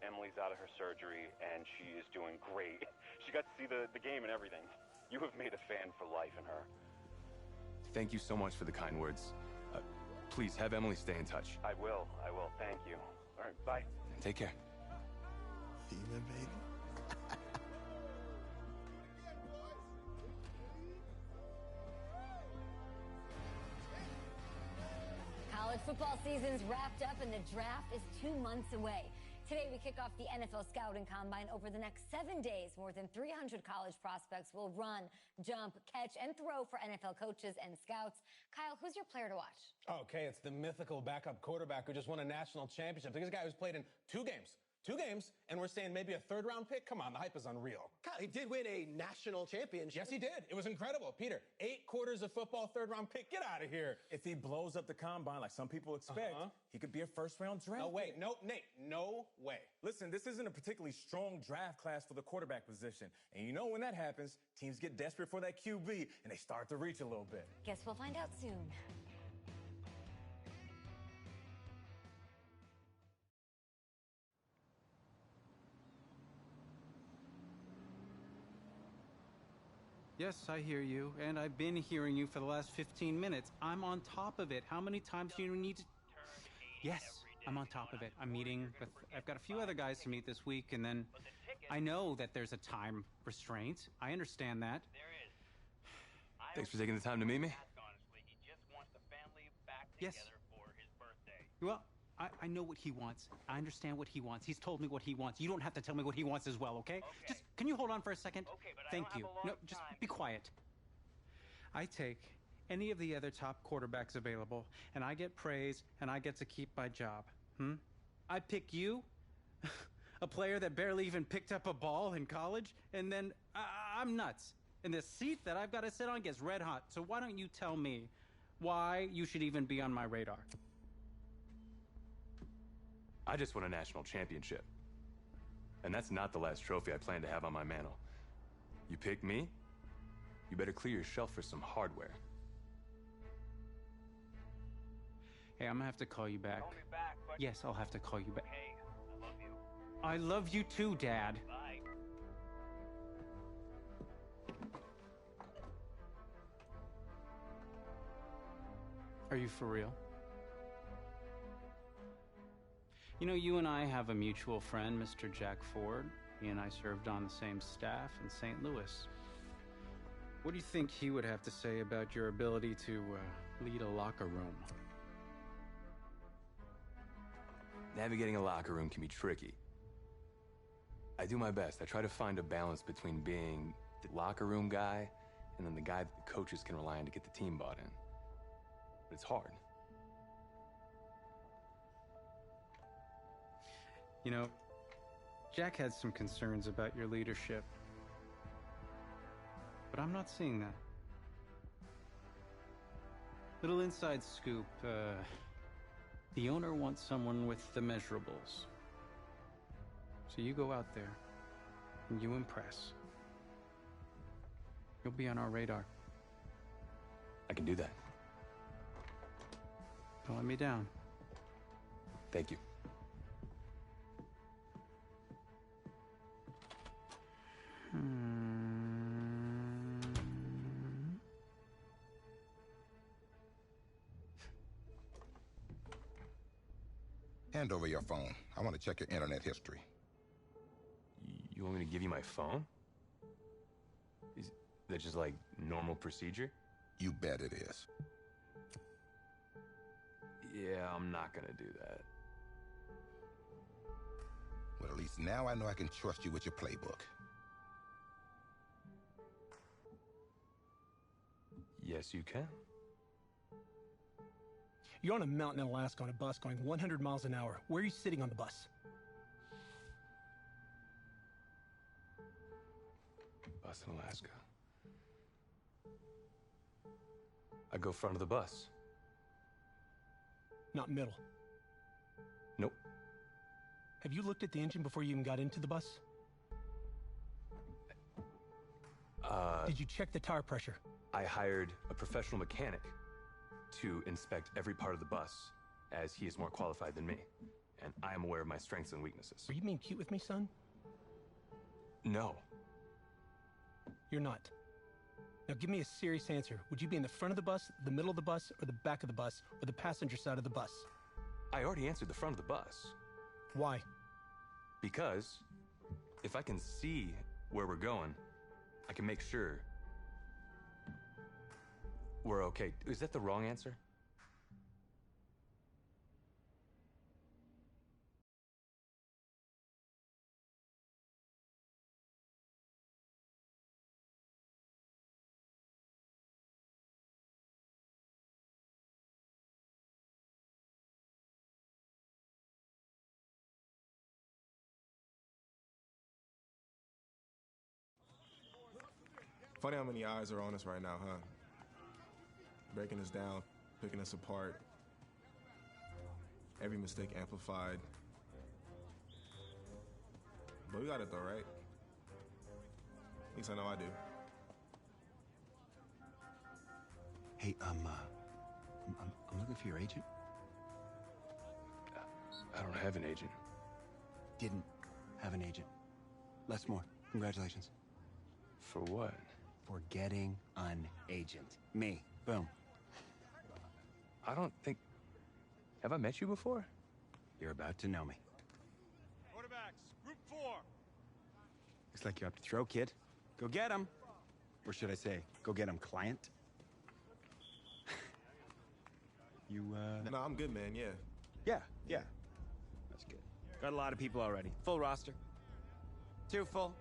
Emily's out of her surgery, and she is doing great. She got to see the game and everything. You have made a fan for life in her. Thank you so much for the kind words. Please, have Emily stay in touch. I will. Thank you. All right, bye. Take care. Even, baby. College football season's wrapped up and the draft is 2 months away. Today, we kick off the NFL Scouting Combine. Over the next 7 days, more than 300 college prospects will run, jump, catch, and throw for NFL coaches and scouts. Kyle, who's your player to watch? Okay, it's the mythical backup quarterback who just won a national championship. This guy who's played in 2 games. 2 games, and we're saying maybe a 3rd-round pick? Come on, the hype is unreal. Kyle, he did win a national championship. Yes, he did. It was incredible. Peter, 8 quarters of football, 3rd-round pick. Get out of here. If he blows up the combine like some people expect, he could be a 1st-round draft. No way. No, Nate, no way. Listen, this isn't a particularly strong draft class for the quarterback position. And you know when that happens, teams get desperate for that QB, and they start to reach a little bit. Guess we'll find out soon. Yes, I hear you, and I've been hearing you for the last 15 minutes. I'm on top of it. How many times do you need to... Yes, I'm on top of it. I'm meeting with... I've got a few other guys to meet this week, and then I know that there's a time restraint. I understand that. Thanks for taking the time to meet me. Yes. Well, I know what he wants. I understand what he wants. He's told me what he wants. You don't have to tell me what he wants as well, okay? Just, can you hold on for a second? Okay, but Thank you. No, just be quiet. I take any of the other top quarterbacks available, and I get praise, and I get to keep my job. I pick you, a player that barely even picked up a ball in college, and then I'm nuts. And the seat that I've got to sit on gets red hot. So why don't you tell me why you should even be on my radar? I just won a national championship. And that's not the last trophy I plan to have on my mantle. You pick me, you better clear your shelf for some hardware. Hey, I'm gonna have to call you back. Call me back, but... Yes, I'll have to call you back. Hey, I love you. I love you too, Dad. Bye. Are you for real? You know, you and I have a mutual friend, Mr. Jack Ford. He and I served on the same staff in St. Louis. What do you think he would have to say about your ability to lead a locker room? Navigating a locker room can be tricky. I do my best. I try to find a balance between being the locker room guy and then the guy that the coaches can rely on to get the team bought in. But it's hard. You know, Jack had some concerns about your leadership. But I'm not seeing that. Little inside scoop, the owner wants someone with the measurables. So you go out there, and you impress. You'll be on our radar. I can do that. Don't let me down. Thank you. Hand over your phone. I want to check your internet history. You want me to give you my phone? Is that just like normal procedure? You bet it is. Yeah, I'm not gonna do that. Well, at least now I know I can trust you with your playbook. Yes, you can. You're on a mountain in Alaska on a bus going 100 miles an hour. Where are you sitting on the bus? Bus in Alaska. I go front of the bus. Not middle. Nope. Have you looked at the engine before you even got into the bus? Did you check the tire pressure? I hired a professional mechanic to inspect every part of the bus, as he is more qualified than me. And I am aware of my strengths and weaknesses. Are you being cute with me, son? No. You're not. Now give me a serious answer. Would you be in the front of the bus, the middle of the bus, or the back of the bus, or the passenger side of the bus? I already answered the front of the bus. Why? Because if I can see where we're going, I can make sure we're okay. Is that the wrong answer? Funny how many eyes are on us right now, huh? Breaking us down, picking us apart. Every mistake amplified. But we got it though, right? At least I know I do. Hey, I'm looking for your agent. I don't have an agent. Didn't have an agent. Less more. Congratulations. For what? For getting an agent. Me. Boom. I don't think... Have I met you before? You're about to know me. Quarterbacks, group 4. Looks like you're up to throw, kid. Go get him. Or should I say, go get him, client? You, No, I'm good, man, yeah. Yeah. That's good. Got a lot of people already. Full roster. 2 full.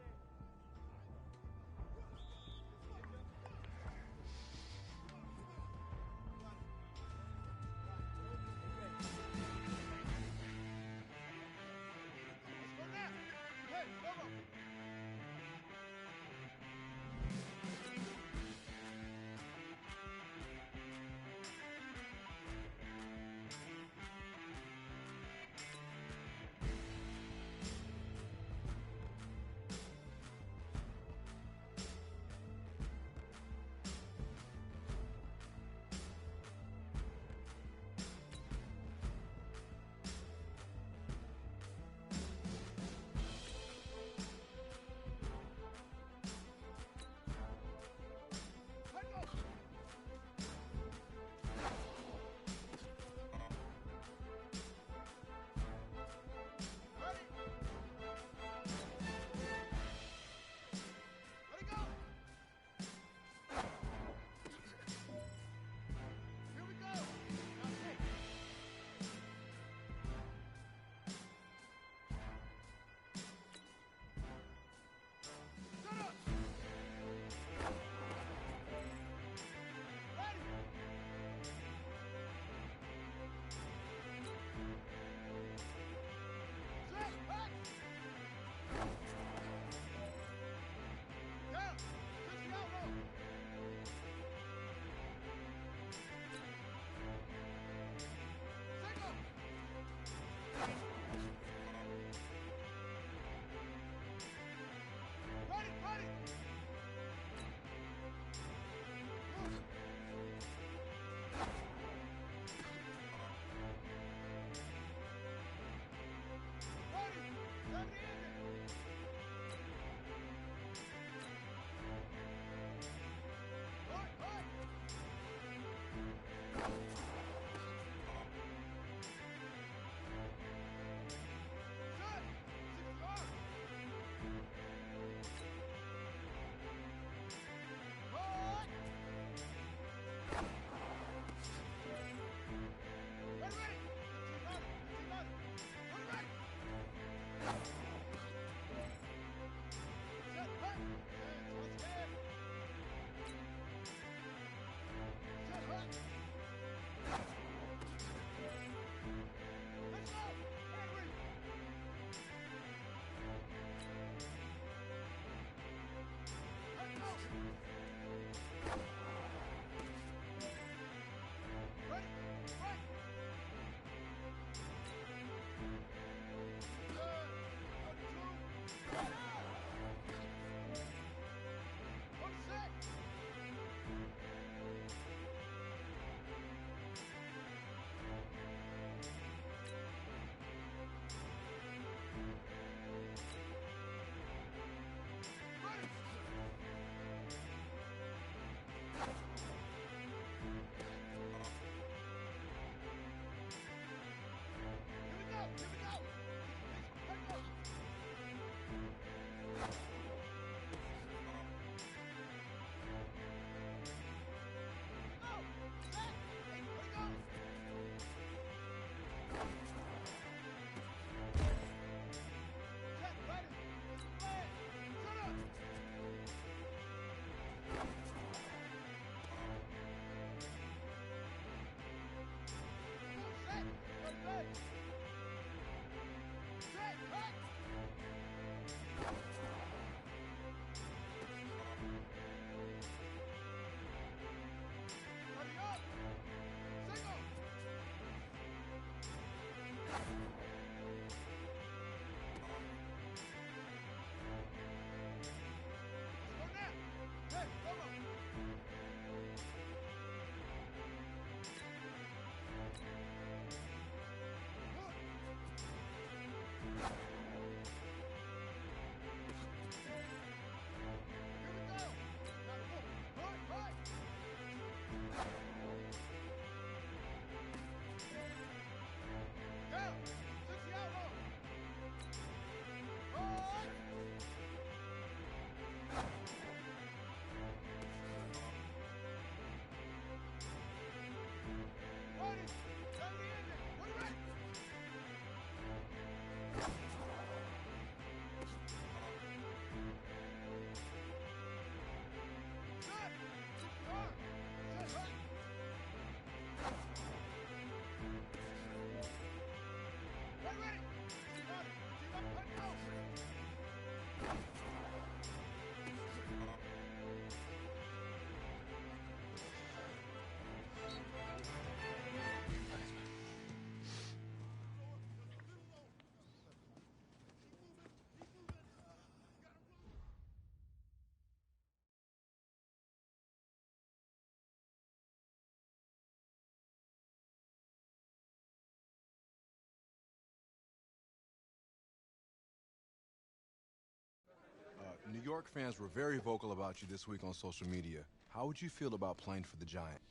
York fans were very vocal about you this week on social media. How would you feel about playing for the Giant?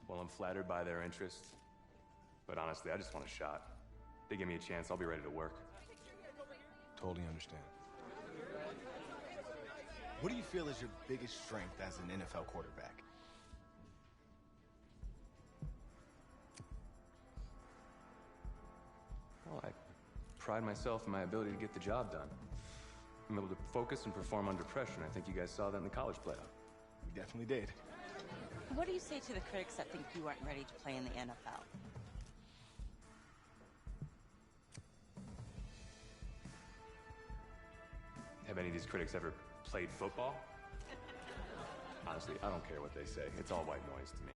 Well, I'm flattered by their interest. But honestly, I just want a shot. If they give me a chance, I'll be ready to work. Totally understand. What do you feel is your biggest strength as an NFL quarterback? Well, I pride myself in my ability to get the job done. I'm able to focus and perform under pressure, and I think you guys saw that in the college playoff. We definitely did. What do you say to the critics that think you aren't ready to play in the NFL? Have any of these critics ever played football? Honestly, I don't care what they say. It's all white noise to me.